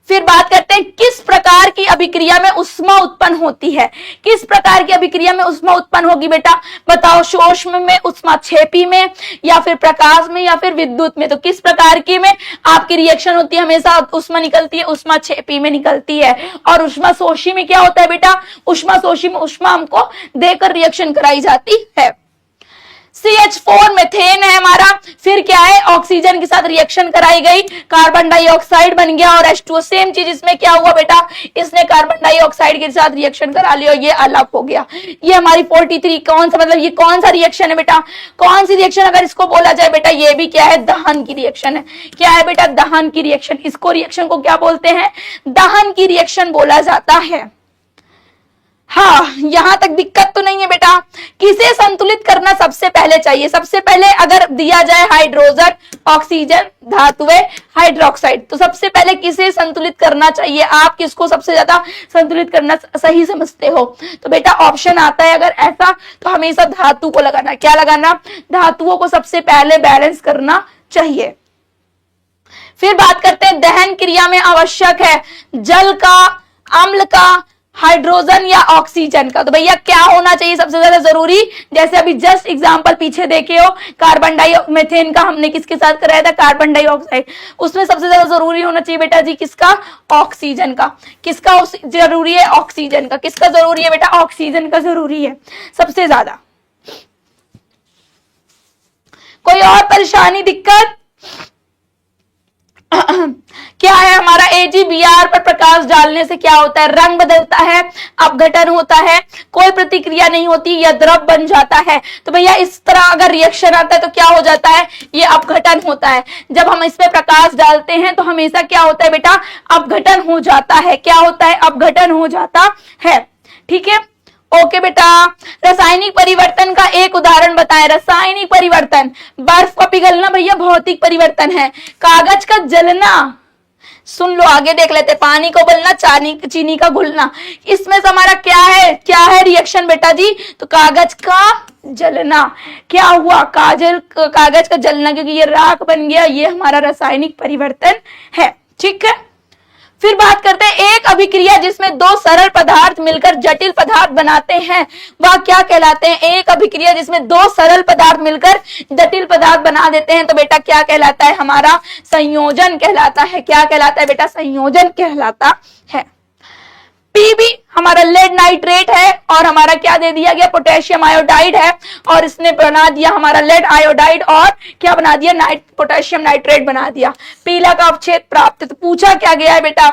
फिर बात करते हैं किस प्रकार की अभिक्रिया में उष्मा उत्पन्न होती है। किस प्रकार की अभिक्रिया में उष्मा उत्पन्न होगी बेटा, बताओ, शोष्म में, उष्माक्षेपी में, या फिर प्रकाश में, या फिर विद्युत में। तो किस प्रकार की में आपकी रिएक्शन होती है, हमेशा उष्मा निकलती है, उष्माक्षेपी में निकलती है। और उष्मा शोषी में क्या होता है बेटा, उष्मा शोषी में उष्मा हमको देकर रिएक्शन कराई जाती है। CH4 मेथेन है हमारा, फिर क्या है, ऑक्सीजन के साथ रिएक्शन कराई गई, कार्बन डाइऑक्साइड बन गया और H2O। सेम चीज इसमें क्या हुआ बेटा, इसने कार्बन डाइऑक्साइड के साथ रिएक्शन करा लिया, ये अलग हो गया। ये हमारी 43 कौन सा, मतलब ये कौन सा रिएक्शन है बेटा, कौन सी रिएक्शन, अगर इसको बोला जाए बेटा ये भी क्या है, दहन की रिएक्शन है। क्या है बेटा, दहन की रिएक्शन। इसको रिएक्शन को क्या बोलते हैं, दहन की रिएक्शन बोला जाता है। हाँ, यहां तक दिक्कत तो नहीं है बेटा। किसे संतुलित करना सबसे पहले चाहिए? सबसे पहले अगर दिया जाए हाइड्रोजन, ऑक्सीजन, धातुएं, हाइड्रोक्साइड, तो सबसे पहले किसे संतुलित करना चाहिए? आप किसको सबसे ज्यादा संतुलित करना सही समझते हो? तो बेटा ऑप्शन आता है अगर ऐसा, तो हमेशा धातु को लगाना। क्या लगाना? धातुओं को सबसे पहले बैलेंस करना चाहिए। फिर बात करते हैं दहन क्रिया में आवश्यक है जल का, अम्ल का, हाइड्रोजन या ऑक्सीजन का। तो भैया क्या होना चाहिए सबसे ज्यादा जरूरी? जैसे अभी जस्ट एग्जांपल पीछे देखे हो, कार्बन डाइमीथेन का हमने किसके साथ कराया था? Carbon dioxide. उसमें सबसे ज्यादा जरूरी होना चाहिए बेटा जी किसका? ऑक्सीजन का। किसका जरूरी है? ऑक्सीजन का। किसका जरूरी है बेटा? ऑक्सीजन का जरूरी है सबसे ज्यादा। कोई और परेशानी, दिक्कत? क्या है हमारा? AgBr पर प्रकाश डालने से क्या होता है? रंग बदलता है, अपघटन होता है, कोई प्रतिक्रिया नहीं होती, यह द्रव बन जाता है। तो भैया इस तरह अगर रिएक्शन आता है तो क्या हो जाता है? ये अपघटन होता है। जब हम इसमें प्रकाश डालते हैं तो हमेशा क्या होता है बेटा? अपघटन हो जाता है। क्या होता है? अपघटन हो जाता है। ठीक है, ओके बेटा। रासायनिक परिवर्तन का एक उदाहरण बताएं। रासायनिक परिवर्तन, बर्फ का पिघलना भैया भौतिक परिवर्तन है। कागज का जलना, सुन लो आगे देख लेते। पानी को उबलना, चीनी का घुलना, इसमें से हमारा क्या है? क्या है रिएक्शन बेटा जी? तो कागज का जलना। क्या हुआ? कागज का जलना, क्योंकि ये राख बन गया, ये हमारा रासायनिक परिवर्तन है। ठीक है, फिर बात करते हैं एक अभिक्रिया जिसमें दो सरल पदार्थ मिलकर जटिल पदार्थ बनाते हैं, वह क्या कहलाते हैं? एक अभिक्रिया जिसमें दो सरल पदार्थ मिलकर जटिल पदार्थ बना देते हैं तो बेटा क्या कहलाता है? हमारा संयोजन कहलाता है। क्या कहलाता है बेटा? संयोजन कहलाता है। पीबी हमारा लेड नाइट्रेट है और हमारा क्या दे दिया गया? पोटेशियम आयोडाइड है, और इसने बना दिया हमारा लेड आयोडाइड और क्या बना दिया? पोटेशियम नाइट्रेट बना दिया। पीला का अवक्षेप प्राप्त। तो पूछा क्या गया है बेटा?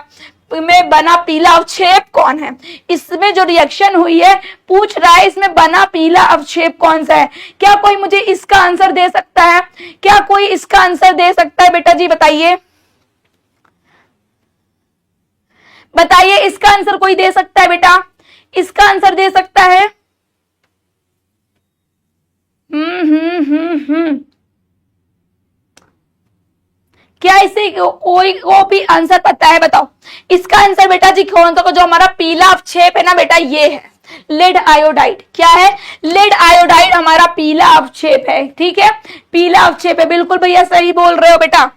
में बना पीला अवक्षेप कौन है? इसमें जो रिएक्शन हुई है पूछ रहा है इसमें बना पीला अवक्षेप कौन सा है? क्या कोई मुझे इसका आंसर दे सकता है? क्या कोई इसका आंसर दे सकता है बेटा जी? बताइए बताइए, इसका आंसर कोई दे सकता है बेटा? इसका आंसर दे सकता है? क्या इसे कोई को भी आंसर पता है? बताओ इसका आंसर बेटा जी कौन सा? जो हमारा पीला अवक्षेप है ना बेटा, ये है लेड आयोडाइड। क्या है? लेड आयोडाइड हमारा पीला अवक्षेप है। ठीक है, पीला अवक्षेप है। बिल्कुल भैया सही बोल रहे हो बेटा।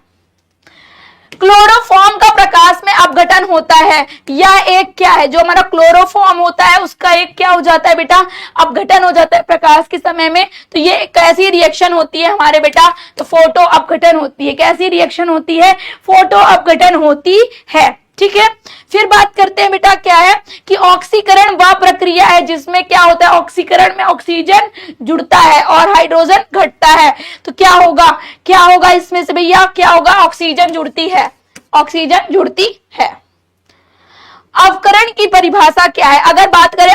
क्लोरोफॉर्म का प्रकाश में अपघटन होता है। यह एक क्या है? जो हमारा क्लोरोफॉर्म होता है उसका एक क्या हो जाता है बेटा? अपघटन हो जाता है प्रकाश के समय में। तो ये कैसी रिएक्शन होती है हमारे बेटा? तो फोटो अपघटन होती है। कैसी रिएक्शन होती है? फोटो अपघटन होती है। ठीक है, फिर बात करते हैं बेटा क्या है कि ऑक्सीकरण वह प्रक्रिया है जिसमें क्या होता है? ऑक्सीकरण में ऑक्सीजन जुड़ता है और हाइड्रोजन घटता है। तो क्या होगा? क्या होगा इसमें से भैया? क्या होगा? ऑक्सीजन जुड़ती है। ऑक्सीजन जुड़ती है। अवकरण की परिभाषा क्या है? अगर बात करें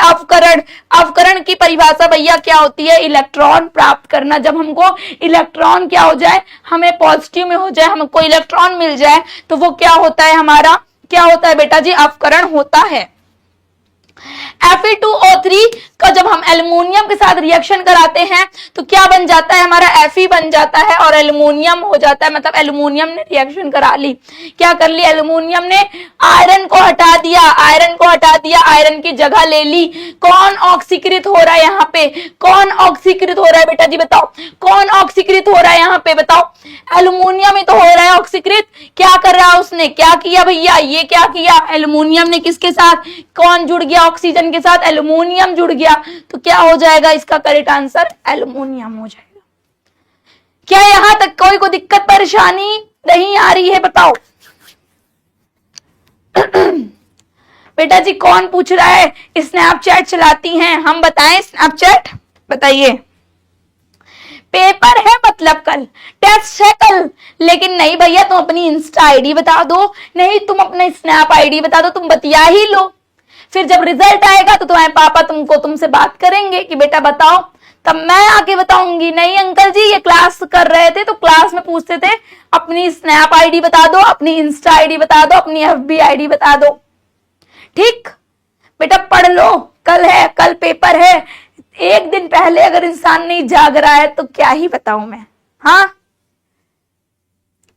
अवकरण की परिभाषा भैया क्या होती है? इलेक्ट्रॉन प्राप्त करना। जब हमको इलेक्ट्रॉन क्या हो जाए? हमें पॉजिटिव में हो जाए, हमको इलेक्ट्रॉन मिल जाए, तो वो क्या होता है? हमारा क्या होता है बेटा जी? अवकरण होता है। Fe2O3 का जब हम एल्युमिनियम के साथ रिएक्शन कराते हैं तो क्या बन जाता है? हमारा Fe बन जाता है और एल्युमिनियम हो जाता है। मतलब एल्युमिनियम ने रिएक्शन करा ली। क्या कर ली? एल्युमिनियम ने आयरन को हटा दिया। आयरन को हटा दिया, आयरन की जगह ले ली। कौन ऑक्सीकृत हो रहा है यहाँ पे? कौन ऑक्सीकृत हो रहा है बेटा जी? बताओ कौन ऑक्सीकृत हो रहा है यहाँ पे? बताओ। एल्युमिनियम ही तो हो रहा है ऑक्सीकृत। क्या कर रहा है उसने? क्या किया भैया? ये क्या किया? एल्युमिनियम ने किसके साथ? कौन जुड़ गया ऑक्सीजन के साथ? एल्युमिनियम जुड़ गया। तो क्या हो जाएगा इसका करेक्ट आंसर? एल्युमिनियम हो जाएगा। क्या यहां तक कोई को दिक्कत परेशानी नहीं आ रही है? बताओ बेटा जी कौन पूछ रहा है? स्नैपचैट चलाती हैं? हम बताएं स्नैपचैट? बताइए। पेपर है मतलब कल टेस्ट है कल, लेकिन नहीं भैया तुम अपनी इंस्टा आईडी बता दो, नहीं तुम अपने स्नैप आईडी बता दो, तुम बतिया ही लो। फिर जब रिजल्ट आएगा तो तुम्हारे पापा तुमसे बात करेंगे कि बेटा बताओ, तब मैं आके बताऊंगी नहीं अंकल जी ये क्लास कर रहे थे तो क्लास में पूछते थे अपनी स्नैप आईडी बता दो, अपनी इंस्टा आईडी बता दो, अपनी एफबी आईडी बता दो। ठीक बेटा पढ़ लो, कल है, कल पेपर है। एक दिन पहले अगर इंसान नहीं जाग रहा है तो क्या ही बताऊं मैं। हाँ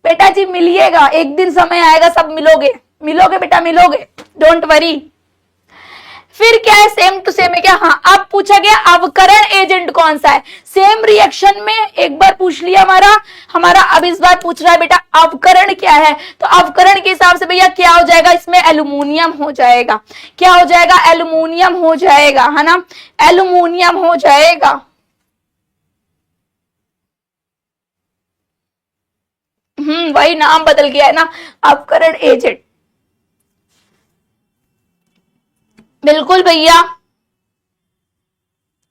बेटा जी मिलिएगा, एक दिन समय आएगा, सब मिलोगे, मिलोगे बेटा मिलोगे, डोंट वरी। फिर क्या है, सेम टू सेम है क्या? हाँ, अब पूछा गया अवकरण एजेंट कौन सा है। सेम रिएक्शन में एक बार पूछ लिया हमारा अब इस बार पूछ रहा है बेटा अवकरण क्या है। तो अवकरण के हिसाब से भैया क्या हो जाएगा, इसमें एल्यूमिनियम हो जाएगा। क्या हो जाएगा? एल्यूमिनियम हो जाएगा, है ना, एल्यूमिनियम हो जाएगा। वही नाम बदल गया है ना, अवकरण एजेंट। बिल्कुल भैया,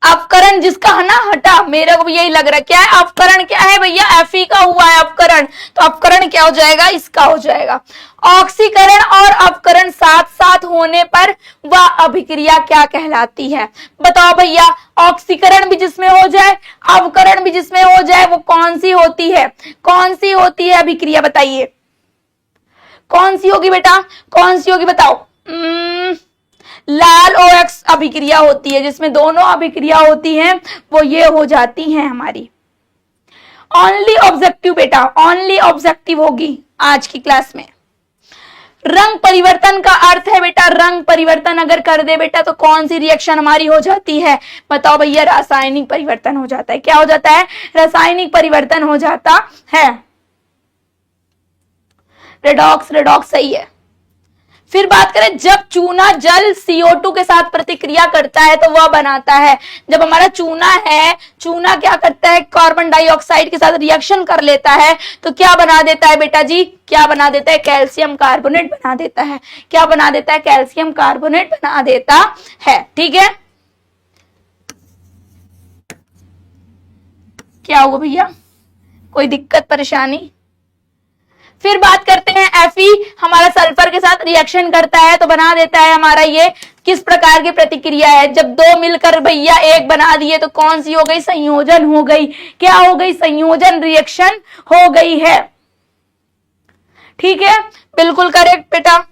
अवकरण जिसका है ना हटा, मेरे को भी यही लग रहा है। क्या है अवकरण? क्या है भैया? Fe का हुआ है अवकरण, तो अवकरण क्या हो जाएगा? इसका हो जाएगा। ऑक्सीकरण और अवकरण साथ साथ होने पर वह अभिक्रिया क्या कहलाती है? बताओ भैया, ऑक्सीकरण भी जिसमें हो जाए, अवकरण भी जिसमें हो जाए, वो कौन सी होती है? कौन सी होती है अभिक्रिया? बताइए कौन सी होगी बेटा, कौन सी होगी बताओ। लाल OX अभिक्रिया होती है, जिसमें दोनों अभिक्रिया होती हैं, वो ये हो जाती हैं हमारी। ओनली ऑब्जेक्टिव बेटा, ओनली ऑब्जेक्टिव होगी आज की क्लास में। रंग परिवर्तन का अर्थ है बेटा, रंग परिवर्तन अगर कर दे बेटा तो कौन सी रिएक्शन हमारी हो जाती है? बताओ भैया, रासायनिक परिवर्तन हो जाता है। क्या हो जाता है? रासायनिक परिवर्तन हो जाता है। रेडॉक्स, रेडॉक्स सही है। फिर बात करें, जब चूना जल CO2 के साथ प्रतिक्रिया करता है तो वह बनाता है। जब हमारा चूना है, चूना क्या करता है? कार्बन डाइऑक्साइड के साथ रिएक्शन कर लेता है तो क्या बना देता है बेटा जी? क्या बना देता है? कैल्शियम कार्बोनेट बना देता है। क्या बना देता है? कैल्शियम कार्बोनेट बना देता है। ठीक है, क्या होगा भैया, कोई दिक्कत परेशानी? फिर बात करते हैं Fe हमारा सल्फर के साथ रिएक्शन करता है तो बना देता है हमारा ये किस प्रकार की प्रतिक्रिया है? जब दो मिलकर भैया एक बना दिए तो कौन सी हो गई? संयोजन हो गई। क्या हो गई? संयोजन रिएक्शन हो गई है। ठीक है, बिल्कुल करेक्ट बेटा।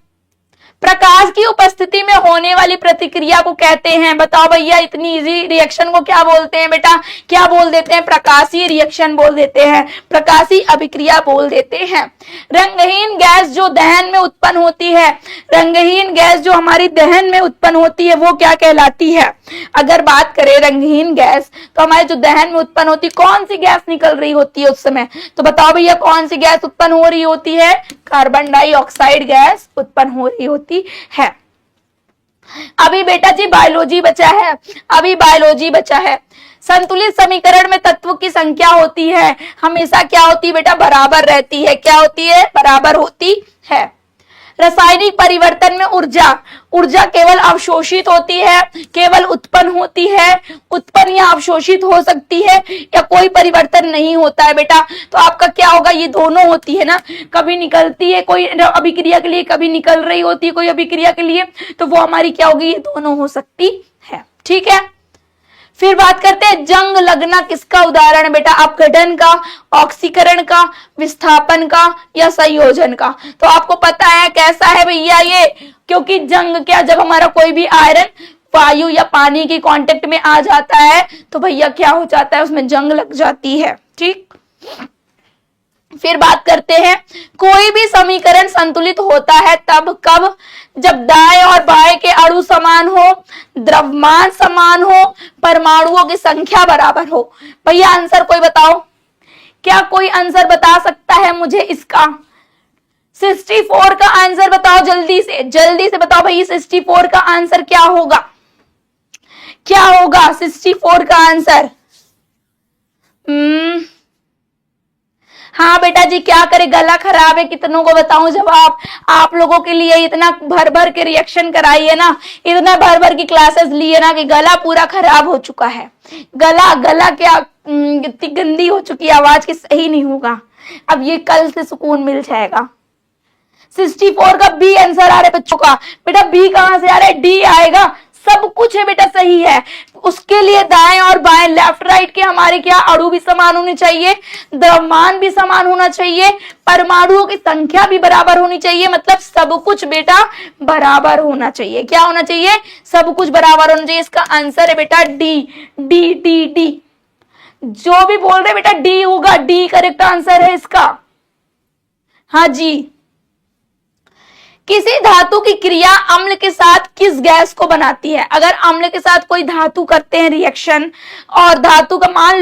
प्रकाश की उपस्थिति में होने वाली प्रतिक्रिया को कहते हैं, बताओ भैया, इतनी इजी रिएक्शन को क्या बोलते हैं बेटा? क्या बोल देते हैं? प्रकाशीय रिएक्शन बोल देते हैं, प्रकाशीय अभिक्रिया बोल देते हैं। रंगहीन गैस जो दहन में उत्पन्न होती है, रंगहीन गैस जो हमारी दहन में उत्पन्न होती है वो क्या कहलाती है? अगर बात करें रंगहीन गैस तो हमारे जो दहन में उत्पन्न होती, कौन सी गैस निकल रही होती है उस समय? तो बताओ भैया, कौन सी गैस उत्पन्न हो रही होती है? कार्बन डाइऑक्साइड गैस उत्पन्न हो रही होती है। अभी बेटा जी बायोलॉजी बचा है, अभी बायोलॉजी बचा है। संतुलित समीकरण में तत्व की संख्या होती है, हमेशा क्या होती है बेटा? बराबर रहती है। क्या होती है? बराबर होती है। रासायनिक परिवर्तन में ऊर्जा, ऊर्जा केवल अवशोषित होती है, केवल उत्पन्न होती है, उत्पन्न या अवशोषित हो सकती है, या कोई परिवर्तन नहीं होता है बेटा। तो आपका क्या होगा? ये दोनों होती है ना, कभी निकलती है कोई अभिक्रिया के लिए, कभी निकल रही होती है कोई अभिक्रिया के लिए, तो वो हमारी क्या होगी? ये दोनों हो सकती है। ठीक है, फिर बात करते हैं जंग लगना किसका उदाहरण है बेटा? अपघटन का, ऑक्सीकरण का, विस्थापन का, या संयोजन का? तो आपको पता है कैसा है भैया ये, क्योंकि जंग क्या, जब हमारा कोई भी आयरन वायु या पानी की कांटेक्ट में आ जाता है तो भैया क्या हो जाता है? उसमें जंग लग जाती है। ठीक, फिर बात करते हैं, कोई भी समीकरण संतुलित होता है तब कब? जब दाएं और बाएं के अणु समान हो, द्रव्यमान समान हो, परमाणुओं की संख्या बराबर हो। भैया आंसर कोई बताओ, क्या कोई आंसर बता सकता है मुझे इसका? 64 का आंसर बताओ, जल्दी से बताओ भाई, 64 का आंसर क्या होगा? क्या होगा 64 का आंसर? हाँ बेटा जी, क्या करे, गला खराब है, कितनों को बताऊं जवाब? आप लोगों के लिए इतना भर भर के रिएक्शन कराई है ना, इतना भर भर की क्लासेस ली है ना, कि गला पूरा खराब हो चुका है। गला क्या इतनी गंदी हो चुकी है आवाज की, सही नहीं होगा। अब ये कल से सुकून मिल जाएगा। 64 का बी आंसर आ रहा है बच्चों का। बेटा बी कहां से आ रहा है? डी आएगा। सब कुछ है बेटा सही है। उसके लिए दाएं और बाएं लेफ्ट राइट के हमारे क्या अणु भी समान होने चाहिए, द्रव्यमान भी समान होना चाहिए, परमाणुओं की संख्या भी बराबर होनी चाहिए, मतलब सब कुछ बेटा बराबर होना चाहिए। क्या होना चाहिए? सब कुछ बराबर होना चाहिए। इसका आंसर है बेटा डी, डी डी डी। जो भी बोल रहे बेटा डी होगा, डी करेक्ट आंसर है इसका। हाँ जी। किसी धातु की क्रिया अम्ल के साथ किस गैस को बनाती है? अगर अम्ल के साथ कोई धातु करते हैं रिएक्शन, और धातु का मान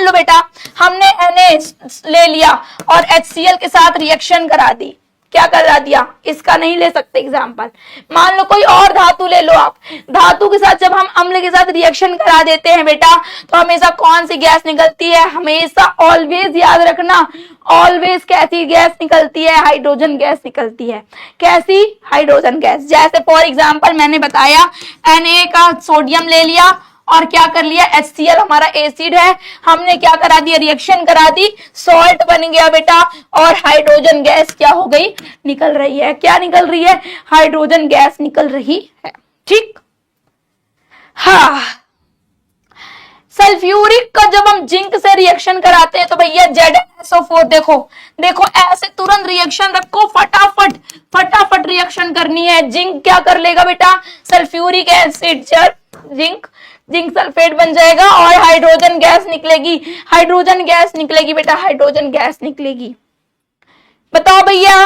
लो बेटा हमने Na ले लिया और HCl के साथ रिएक्शन करा दी, क्या करा दिया? इसका नहीं ले सकते एग्जाम्पल। मान लो कोई और धातु ले लो आप, धातु के साथ जब हम अम्ल के साथ रिएक्शन करा देते हैं बेटा, तो हमेशा कौन सी गैस निकलती है? हमेशा ऑलवेज याद रखना, ऑलवेज कैसी गैस निकलती है? हाइड्रोजन गैस निकलती है। कैसी? Hydrogen gas. जैसे फॉर एग्जाम्पल मैंने बताया Na का सोडियम ले लिया और क्या कर लिया? HCl हमारा एसिड है, हमने क्या करा दिया? रिएक्शन करा दी, सॉल्ट बन गया बेटा, और हाइड्रोजन गैस क्या हो गई? निकल रही है। क्या निकल रही है? हाइड्रोजन गैस निकल रही है। ठीक। हाँ, सल्फ्यूरिक का जब हम जिंक से रिएक्शन कराते हैं तो भैया ZnSO4, देखो देखो ऐसे तुरंत रिएक्शन रखो, फटाफट फटाफट रिएक्शन करनी है। जिंक क्या कर लेगा बेटा? सल्फ्यूरिक एसिड जिंक सल्फेट बन जाएगा और हाइड्रोजन गैस निकलेगी, हाइड्रोजन गैस निकलेगी बेटा, हाइड्रोजन गैस निकलेगी। बताओ भैया।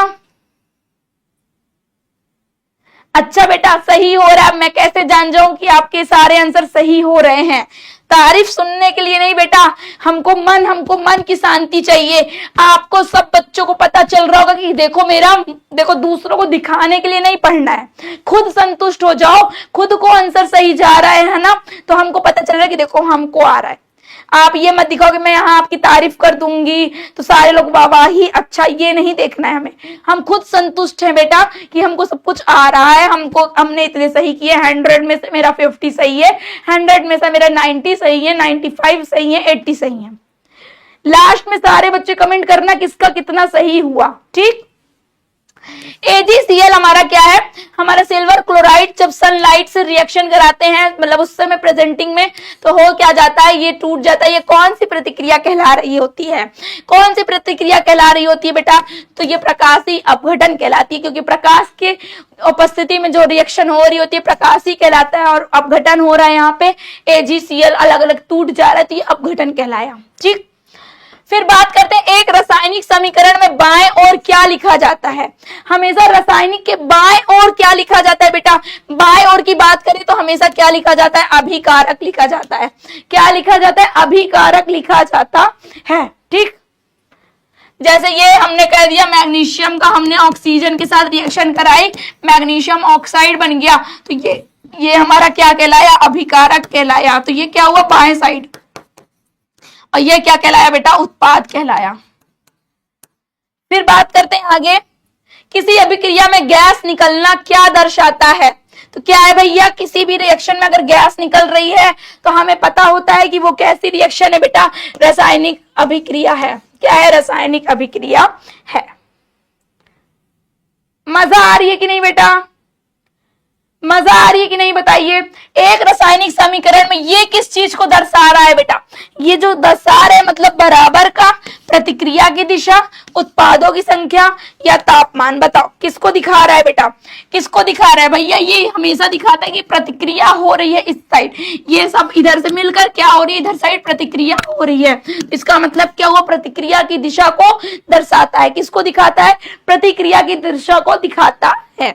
अच्छा बेटा सही हो रहा है। मैं कैसे जान जाऊं कि आपके सारे आंसर सही हो रहे हैं? तारीफ सुनने के लिए नहीं बेटा, हमको मन की शांति चाहिए। आपको सब बच्चों को पता चल रहा होगा कि देखो दूसरों को दिखाने के लिए नहीं पढ़ना है, खुद संतुष्ट हो जाओ, खुद को आंसर सही जा रहा है ना, तो हमको पता चल रहा है कि देखो हमको आ रहा है। आप ये मत दिखाओ कि मैं यहाँ आपकी तारीफ कर दूंगी तो सारे लोग वाह ही अच्छा, ये नहीं देखना है हमें। हम खुद संतुष्ट हैं बेटा कि हमको सब कुछ आ रहा है, हमने इतने सही किए, 100 में से मेरा 50 सही है, 100 में से मेरा 90 सही है, 95 सही है, 80 सही है। लास्ट में सारे बच्चे कमेंट करना किसका कितना सही हुआ। ठीक। AgCl हमारा क्या है? हमारा सिल्वर क्लोराइड जब सनलाइट से रिएक्शन कराते हैं, मतलब उस समय प्रेजेंटिंग में, तो हो क्या जाता है? ये टूट जाता है। ये कौन सी प्रतिक्रिया कहला रही होती है? कौन सी प्रतिक्रिया कहला रही होती है बेटा? तो ये प्रकाशीय अपघटन कहलाती है, क्योंकि प्रकाश के उपस्थिति में जो रिएक्शन हो रही होती है प्रकाशीय कहलाता है, और अपघटन हो रहा है यहाँ पे। AgCl अलग अलग टूट जा रहा है तो ये अपघटन कहलाया। ठीक। फिर बात करते हैं एक रासायनिक समीकरण में बाएं ओर क्या लिखा जाता है? हमेशा रासायनिक के बाएं ओर क्या लिखा जाता है बेटा? बाएं ओर की बात करें तो हमेशा क्या लिखा जाता है? अभिकारक लिखा जाता है। क्या लिखा जाता है? अभिकारक लिखा जाता है। ठीक। जैसे ये हमने कह दिया मैग्नीशियम का, हमने ऑक्सीजन के साथ रिएक्शन कराई, मैग्नीशियम ऑक्साइड बन गया, तो ये हमारा क्या कहलाया? अभिकारक कहलाया। तो ये क्या हुआ? बाएं साइड। और ये क्या कहलाया बेटा? उत्पाद कहलाया। फिर बात करते हैं आगे, किसी अभिक्रिया में गैस निकलना क्या दर्शाता है? तो क्या है भैया? किसी भी रिएक्शन में अगर गैस निकल रही है तो हमें पता होता है कि वो कैसी रिएक्शन है बेटा? रासायनिक अभिक्रिया है। क्या है? रासायनिक अभिक्रिया है। मजा आ रही है कि नहीं बेटा? मजा आ रही है कि नहीं बताइए? एक रासायनिक समीकरण में ये किस चीज को दर्शा रहा है बेटा? ये जो दर्शा रहे मतलब बराबर का, प्रतिक्रिया की दिशा, उत्पादों की संख्या या तापमान। बताओ किसको दिखा रहा है बेटा? किसको दिखा रहा है भैया? ये हमेशा दिखाता है कि प्रतिक्रिया हो रही है इस साइड, ये सब इधर से मिलकर क्या हो रही है? इधर साइड प्रतिक्रिया हो रही है। इसका मतलब क्या हुआ? प्रतिक्रिया की दिशा को दर्शाता है। किसको दिखाता है? प्रतिक्रिया की दिशा को दिखाता है।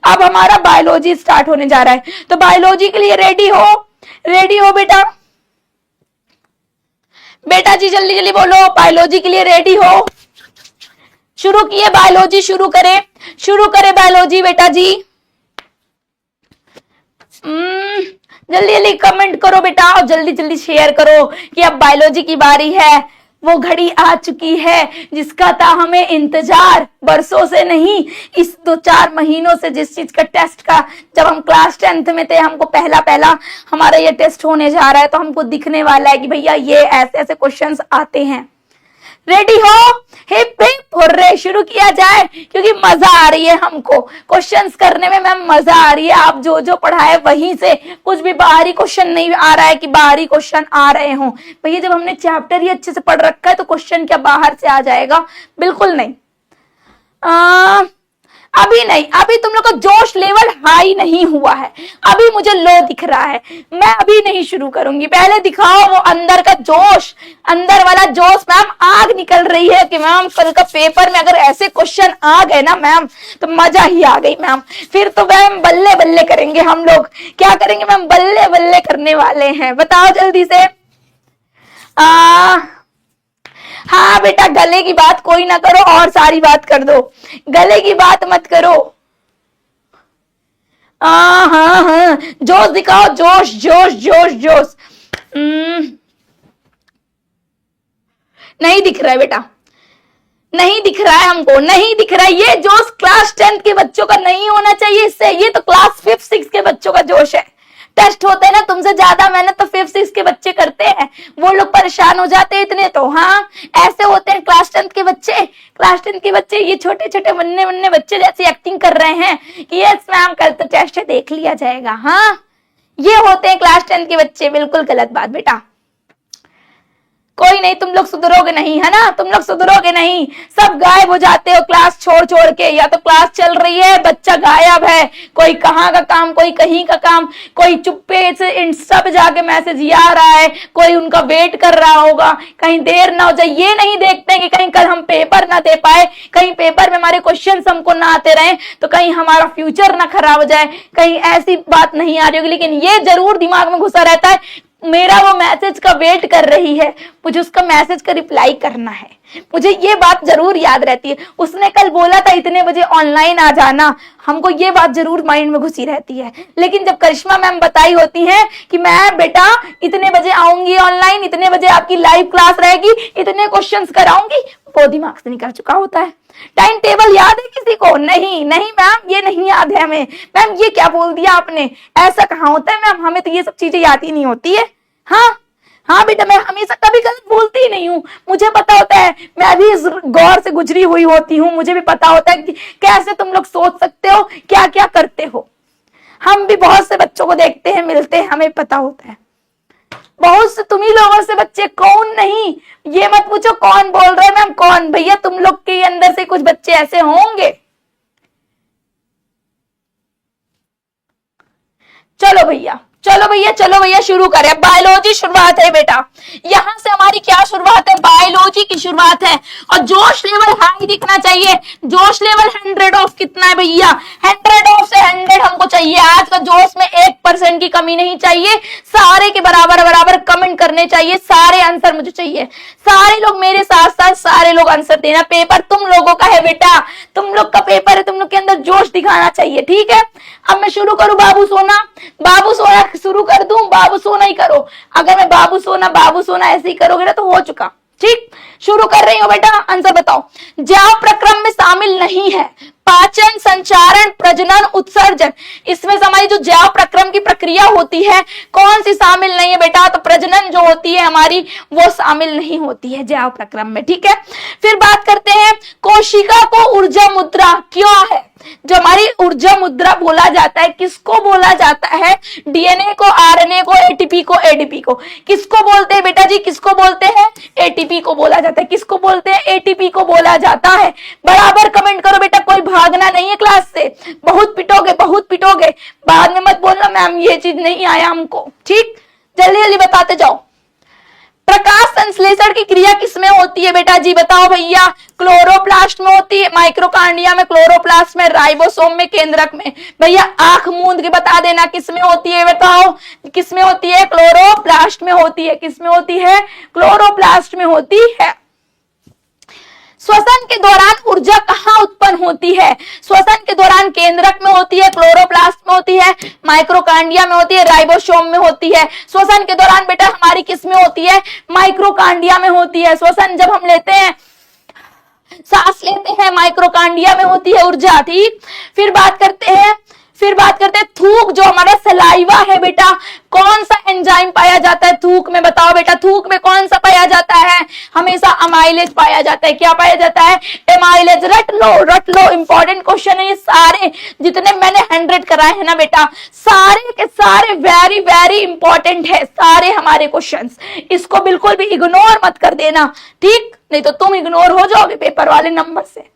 अब हमारा बायोलॉजी स्टार्ट होने जा रहा है, तो बायोलॉजी के लिए रेडी हो? रेडी हो बेटा? बेटा जी जल्दी जल्दी बोलो, बायोलॉजी के लिए रेडी हो? शुरू किए बायोलॉजी, शुरू करें बायोलॉजी बेटा जी। जल्दी जल्दी कमेंट करो बेटा और जल्दी जल्दी शेयर करो कि अब बायोलॉजी की बारी है। वो घड़ी आ चुकी है जिसका था हमें इंतजार, वर्षों से नहीं, इस 2-4 महीनों से, जिस चीज का टेस्ट का, जब हम क्लास 10th में थे हमको पहला हमारा ये टेस्ट होने जा रहा है, तो हमको दिखने वाला है कि भैया ये ऐसे ऐसे क्वेश्चंस आते हैं। रेडी हो? हिप हिप हुर्रे, शुरू किया जाए क्योंकि मजा आ रही है हमको क्वेश्चंस करने में मैम, मजा आ रही है। आप जो जो पढ़ाए वहीं से, कुछ भी बाहरी क्वेश्चन नहीं आ रहा है कि बाहरी क्वेश्चन आ रहे हों। भैया जब हमने चैप्टर ही अच्छे से पढ़ रखा है तो क्वेश्चन क्या बाहर से आ जाएगा? बिल्कुल नहीं। अभी नहीं, अभी तुम लोग का जोश लेवल हाई नहीं हुआ है, अभी मुझे लो दिख रहा है। मैं अभी नहीं शुरू करूंगी, पहले दिखाओ वो अंदर का जोश, अंदर वाला जोश। मैम आग निकल रही है कि मैम कल का पेपर में अगर ऐसे क्वेश्चन आ गए ना मैम तो मजा ही आ गई मैम। फिर तो मैम बल्ले बल्ले करेंगे हम लोग। क्या करेंगे मैम? बल्ले बल्ले करने वाले हैं। बताओ जल्दी से। हाँ बेटा, गले की बात कोई ना करो और सारी बात कर दो, गले की बात मत करो। हाँ, जोश दिखाओ, जोश जोश जोश जोश। नहीं दिख रहा है बेटा, नहीं दिख रहा है हमको, नहीं दिख रहा है। ये जोश क्लास 10 के बच्चों का नहीं होना चाहिए इससे, ये तो क्लास 5 6 के बच्चों का जोश है। टेस्ट होते हैं ना, तुमसे ज्यादा मेहनत तो 5 6 के बच्चे करते हैं, वो लोग परेशान हो जाते हैं इतने। तो हाँ, ऐसे होते हैं क्लास 10 के बच्चे। क्लास 10 के बच्चे ये छोटे छोटे बन्ने बन्ने बच्चे जैसी एक्टिंग कर रहे हैं कि यस मैम कल तो टेस्ट है, देख लिया जाएगा। हाँ, ये होते हैं क्लास 10 के बच्चे। बिल्कुल गलत बात बेटा। कोई नहीं, तुम लोग सुधरोगे नहीं, है ना? तुम लोग सुधरोगे नहीं, सब गायब हो जाते हो क्लास छोड़ छोड़ के। या तो क्लास चल रही है, बच्चा गायब है, कोई कहाँ का काम, कोई कहीं का काम, कोई चुप्पे से इंस्टा पे जाके मैसेज आ रहा है, कोई उनका वेट कर रहा होगा, कहीं देर ना हो जाए। ये नहीं देखते कि कहीं कल हम पेपर ना दे पाए, कहीं पेपर में हमारे क्वेश्चन हमको ना आते रहे तो कहीं हमारा फ्यूचर ना खराब हो जाए, कहीं ऐसी बात नहीं आ रही होगी। लेकिन ये जरूर दिमाग में घुसा रहता है, मेरा वो मैसेज का वेट कर रही है, मुझे उसका मैसेज का रिप्लाई करना है। मुझे ये बात जरूर याद रहती है, उसने कल बोला था इतने बजे ऑनलाइन आ जाना, हमको ये बात जरूर माइंड में घुसी रहती है। लेकिन जब करिश्मा मैम बताई होती है कि मैं बेटा इतने बजे आऊंगी ऑनलाइन, इतने बजे आपकी लाइव क्लास रहेगी, इतने क्वेश्चंस कराऊंगी, वो दिमाग से निकल चुका होता है। टाइम टेबल याद है किसी को? नहीं नहीं मैम, ये नहीं याद है हमें। मैम ये क्या बोल दिया आपने? ऐसा कहाँ होता है मैम, हमें तो ये सब चीजें याद ही नहीं होती है। हाँ हाँ बेटा, मैं हमेशा कभी गलत बोलती ही नहीं हूँ, मुझे पता होता है, मैं भी इस गौर से गुजरी हुई होती हूँ, मुझे भी पता होता है कि कैसे तुम लोग सोच सकते हो, क्या क्या करते हो। हम भी बहुत से बच्चों को देखते हैं, मिलते हैं, हमें पता होता है। बहुत से तुम ही लोगों से बच्चे, कौन नहीं, ये मत पूछो कौन बोल रहे हैं मैम, कौन भैया, तुम लोग के अंदर से कुछ बच्चे ऐसे होंगे। चलो भैया, चलो भैया, चलो भैया, शुरू करें। बायोलॉजी शुरुआत है बेटा, यहां से हमारी क्या शुरुआत है? बायोलॉजी की शुरुआत है। और जोश लेवल हाई दिखना चाहिए। जोश लेवल 100 ऑफ कितना है भैया? 100 ऑफ से 100 हमको चाहिए। आज का जोश में 1% की कमी नहीं चाहिए, सारे के बराबर बराबर कमेंट करने चाहिए, सारे आंसर मुझे चाहिए। सारे लोग मेरे साथ साथ सारे लोग आंसर देना। पेपर तुम लोगों का है बेटा, तुम लोग का पेपर है, तुम लोग के अंदर जोश दिखाना चाहिए, ठीक है? अब मैं शुरू करूं बाबू सोना? बाबू सोना शुरू कर दूं? बाबू सोना ही करो। अगर मैं बाबू सोना ऐसे ही करोगे ना तो हो चुका। ठीक, शुरू कर रही हूं बेटा, आंसर बताओ। ज्याव प्रक्रम में शामिल नहीं है पाचन, संचारण, प्रजनन, उत्सर्जन। इसमें से हमारी जो ज्याव प्रक्रम की प्रक्रिया होती है कौन सी शामिल नहीं है बेटा? तो प्रजनन जो होती है हमारी वो शामिल नहीं होती है ज्याव प्रक्रम में, ठीक है? फिर बात करते हैं कोशिका को ऊर्जा मुद्रा क्यों है? जो हमारी ऊर्जा मुद्रा बोला जाता है, किसको बोला जाता है? डीएनए को, आरएनए को, एटीपी को, एडीपी को। किसको बोलते हैं बेटा जी? किसको बोलते हैं? एटीपी को बोला जाता है। किसको बोलते हैं? एटीपी को बोला जाता है। बराबर कमेंट करो बेटा, कोई भागना नहीं है क्लास से। बहुत पिटोगे, बहुत पिटोगे, बाद में मत बोलना मैम ये चीज नहीं आया हमको, ठीक? जल्दी जल्दी बताते जाओ। प्रकाश संश्लेषण की क्रिया किसमें होती है बेटा जी? बताओ भैया। क्लोरोप्लास्ट में होती है, माइक्रोकांडिया में, क्लोरोप्लास्ट में, राइबोसोम में, केंद्रक में। भैया आंख मूंद के बता देना किसमें होती है, बताओ किसमें होती है? क्लोरोप्लास्ट में होती है। किसमें होती है? क्लोरोप्लास्ट में होती है। श्वसन के दौरान ऊर्जा कहाँ उत्पन्न होती है? श्वसन के दौरान केंद्रक में होती है, क्लोरोप्लास्ट में होती है, माइक्रोकांडिया में होती है, राइबोसोम में होती है। श्वसन के दौरान बेटा हमारी किस में होती है? माइक्रोकांडिया में होती है। श्वसन जब हम लेते हैं, सांस लेते हैं, माइक्रोकांडिया में होती है ऊर्जा, ठीक? फिर बात करते हैं, फिर बात करते हैं थूक, जो हमारा सलाइवा है बेटा, कौन सा एंजाइम पाया जाता है थूक में, बताओ बेटा, थूक में कौन सा पाया जाता है, हमेशा अमाइलेज पाया जाता है। क्या पाया जाता है? एमाइलेज। रट लो, इंपॉर्टेंट क्वेश्चन है ये सारे, जितने मैंने 100 कराए हैं ना बेटा, सारे के सारे वेरी वेरी इंपॉर्टेंट है, सारे हमारे क्वेश्चंस, इसको बिल्कुल भी इग्नोर मत कर देना, ठीक, नहीं तो तुम इग्नोर हो जाओगे पेपर वाले नंबर से।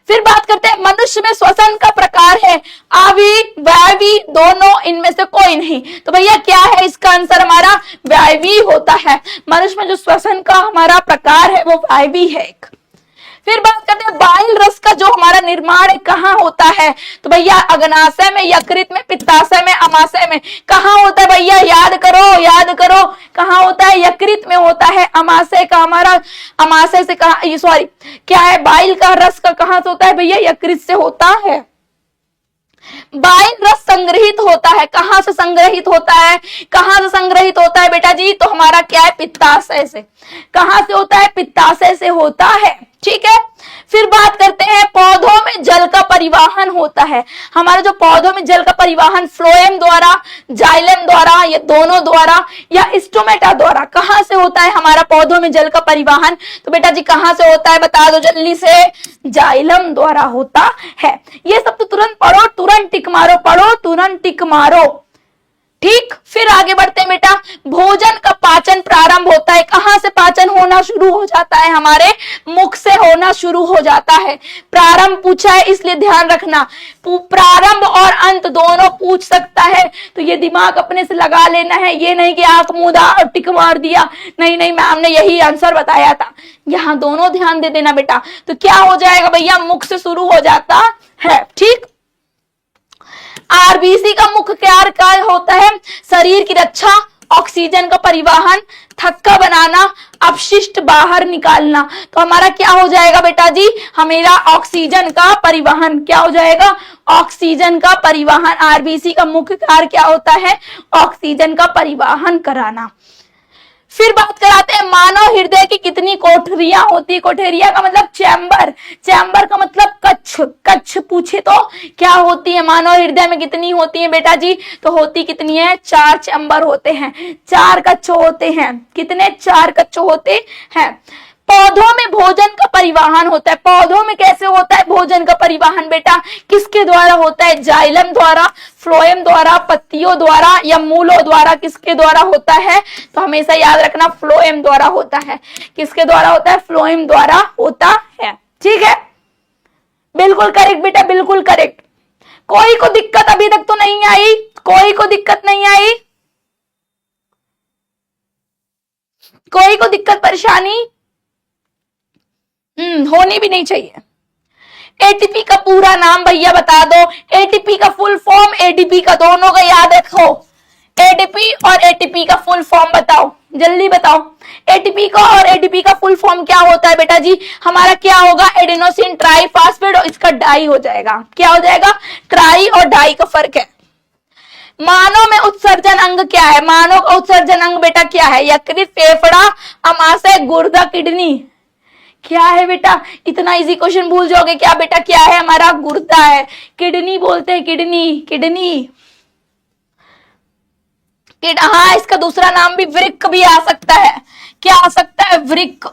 फिर बात करते हैं मनुष्य में श्वसन का प्रकार है आवी वायवी दोनों, इनमें से कोई नहीं, तो भैया क्या है इसका आंसर हमारा वायवी होता है। मनुष्य में जो श्वसन का हमारा प्रकार है वो वायवी है एक। फिर बात करते हैं बाइल रस का जो हमारा निर्माण कहाँ होता है, तो भैया अग्नाशय में, यकृत में, पित्ताशय में, अमाशय में। कहाँ होता है भैया? याद करो कहाँ होता है? यकृत में होता है। अमाशय का हमारा, अमाशय से कहा, सॉरी क्या है, बाइल का रस का कहाँ से होता है भैया? यकृत से होता है। बाइल रस संग्रहित होता है, कहां से संग्रहित होता है? कहां से संग्रहित होता है बेटा जी? तो हमारा क्या है? पित्ताशय से। कहां से होता है? पित्ताशय से होता है, ठीक है। फिर बात करते हैं पौधों में जल का परिवहन होता है। हमारे जो पौधों में जल का परिवहन फ्लोएम द्वारा, जाइलम द्वारा, या दोनों द्वारा, या स्टोमेटा द्वारा, कहां से होता है हमारा पौधों में जल का परिवहन? तो बेटा जी कहां से होता है? बता दो जल्दी से। जाइलम द्वारा होता है। ये सब तो तुरंत पढ़ो, तुरंत टिक मारो, पढ़ो तुरंत टिक मारो, ठीक। फिर आगे बढ़ते हैं बेटा, भोजन का पाचन प्रारंभ होता है, कहां से पाचन होना शुरू हो जाता है? हमारे मुख से होना शुरू हो जाता है। प्रारंभ पूछा है इसलिए ध्यान रखना, प्रारंभ और अंत दोनों पूछ सकता है, तो ये दिमाग अपने से लगा लेना है, ये नहीं कि आंख मूंदा और टिक मार दिया, नहीं मैम ने यही आंसर बताया था, यहां दोनों ध्यान दे देना बेटा। तो क्या हो जाएगा भैया? मुख से शुरू हो जाता है, ठीक। आरबीसी का मुख्य कार्य होता है शरीर की रक्षा, ऑक्सीजन का परिवहन, थक्का बनाना, अपशिष्ट बाहर निकालना। तो हमारा क्या हो जाएगा बेटा जी? हमारा ऑक्सीजन का परिवहन। क्या हो जाएगा? ऑक्सीजन का परिवहन। आरबीसी का मुख्य कार्य क्या होता है? ऑक्सीजन का परिवहन कराना। फिर बात कराते हैं मानव हृदय की कितनी कोठरियां होती है? कोठरिया का मतलब चैम्बर, चैम्बर का मतलब कक्ष, कक्ष पूछे तो क्या होती है? मानव हृदय में कितनी होती है बेटा जी? तो होती कितनी है? 4 चैम्बर होते हैं, 4 कक्ष होते हैं। कितने? 4 कक्ष होते हैं। पौधों में भोजन का परिवहन होता है, पौधों में कैसे होता है भोजन का परिवहन बेटा? किसके द्वारा होता है? जाइलम द्वारा, फ्लोएम द्वारा, पत्तियों द्वारा, या मूलों द्वारा? किसके द्वारा होता है? तो हमेशा याद रखना फ्लोएम द्वारा होता है। किसके द्वारा होता है? फ्लोएम द्वारा होता है, ठीक है। बिल्कुल करेक्ट बेटा, बिल्कुल करेक्ट। कोई को दिक्कत अभी तक तो नहीं आई? कोई को दिक्कत नहीं आई? कोई को दिक्कत परेशानी होनी भी नहीं चाहिए। एटीपी का पूरा नाम भैया बता दो, एटीपी का फुल फॉर्म, एडीपी का, दोनों का याद रखो। एटीपी और एटीपी का फुल फॉर्म बताओ, जल्दी बताओ। एटीपी का और एडीपी का फुल फॉर्म क्या होता है बेटा जी? हमारा क्या होगा? एडेनोसिन ट्राइफॉस्फेट, और इसका डाई हो जाएगा। क्या हो जाएगा? ट्राई और डाई का फर्क है। मानव में उत्सर्जन अंग क्या है? मानव का उत्सर्जन अंग बेटा क्या है? यकृत, फेफड़ा, अमाशय, गुर्दा, किडनी। क्या है बेटा? इतना इजी क्वेश्चन भूल जाओगे क्या बेटा? क्या है हमारा? गुर्दा है। किडनी बोलते हैं, किडनी, किडनी। हाँ, इसका दूसरा नाम भी वृक्क भी आ सकता है। क्या आ सकता है? वृक्क,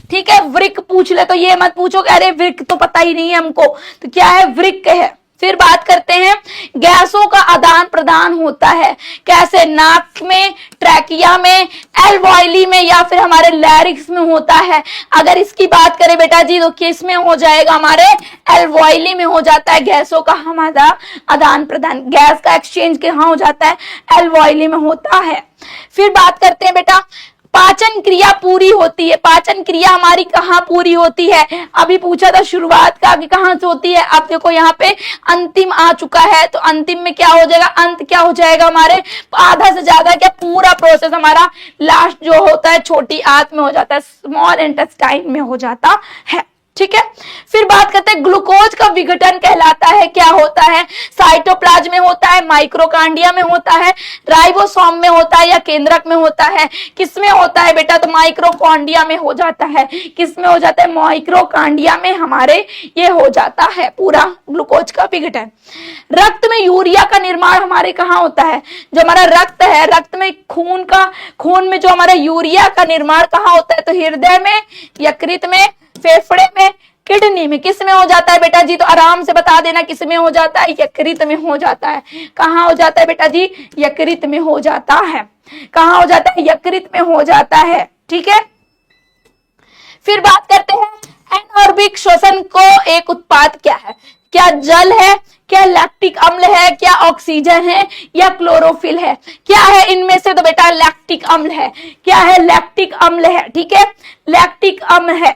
ठीक है। वृक्क पूछ ले तो ये मत पूछो कि अरे वृक्क तो पता ही नहीं है हमको, तो क्या है? वृक्क है। फिर बात करते हैं गैसों का आदान प्रदान होता है कैसे? नाक में, ट्रैकिया में, एल्वॉयली में, या फिर हमारे लैरिक्स में होता है। अगर इसकी बात करें बेटा जी तो किस में हो जाएगा? हमारे एल्वॉयली में हो जाता है गैसों का हमारा आदान प्रदान। गैस का एक्सचेंज कहाँ हो जाता है? एल्वॉयली में होता है। फिर बात करते हैं बेटा पाचन क्रिया पूरी होती है। पाचन क्रिया हमारी कहाँ पूरी होती है? अभी पूछा था शुरुआत का कि कहाँ से होती है। अब देखो यहाँ पे अंतिम आ चुका है, तो अंतिम में क्या हो जाएगा? अंत क्या हो जाएगा? हमारे आधा से ज्यादा क्या पूरा प्रोसेस हमारा लास्ट जो होता है छोटी आंत में हो जाता है, स्मॉल इंटेस्टाइन में हो जाता है। ठीक है। फिर बात करते हैं ग्लूकोज का विघटन कहलाता है क्या होता है? साइटोप्लाज्म में होता है, माइक्रोकांडिया में होता है, राइबोसोम में होता है या केंद्रक में होता है? किसमें होता है बेटा? तो माइक्रोकांडिया में हो जाता है। किसमें हो जाता है? माइक्रोकांडिया में हमारे ये हो जाता है पूरा ग्लूकोज का विघटन। रक्त में यूरिया का निर्माण हमारे कहाँ होता है? जो हमारा रक्त है, रक्त में खून में जो हमारा यूरिया का निर्माण कहाँ होता है? तो हृदय में, यकृत में, फेफड़े में, किडनी में। किस में हो जाता है बेटा जी? तो आराम से बता देना किस में हो जाता है? यकृत में हो जाता है। कहाँ हो जाता है बेटा जी? यकृत में हो जाता है। कहाँ हो जाता है? यकृत में हो जाता है। ठीक है। फिर बात करते हैं एनारोबिक श्वसन को एक उत्पाद क्या है? क्या जल है, क्या लैक्टिक अम्ल है, क्या ऑक्सीजन है, या क्लोरोफिल है? क्या है इनमें से? तो बेटा लैक्टिक अम्ल है। क्या है? लैक्टिक अम्ल है। ठीक है, लैक्टिक अम्ल है।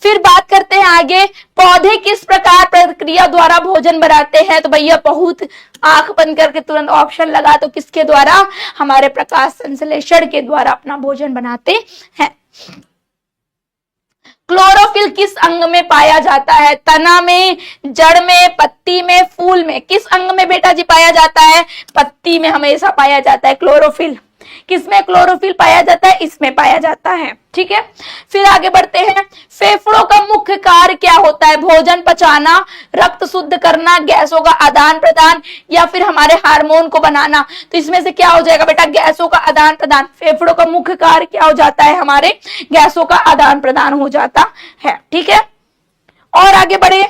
फिर बात करते हैं आगे, पौधे किस प्रकार प्रक्रिया द्वारा भोजन बनाते हैं? तो भैया बहुत आंख बंद करके तुरंत ऑप्शन लगा, तो किसके द्वारा? हमारे प्रकाश संश्लेषण के द्वारा अपना भोजन बनाते हैं। क्लोरोफिल किस अंग में पाया जाता है? तना में, जड़ में, पत्ती में, फूल में? किस अंग में बेटा जी पाया जाता है? पत्ती में हमेशा पाया जाता है क्लोरोफिल। किसमें क्लोरोफिल पाया जाता है? इसमें पाया जाता है। ठीक है। फिर आगे बढ़ते हैं, फेफड़ों का मुख्य कार्य क्या होता है? भोजन पचाना, रक्त शुद्ध करना, गैसों का आदान प्रदान, या फिर हमारे हार्मोन को बनाना? तो इसमें से क्या हो जाएगा बेटा? गैसों का आदान प्रदान। फेफड़ों का मुख्य कार्य क्या हो जाता है? हमारे गैसों का आदान प्रदान हो जाता है। ठीक है। और आगे बढ़े,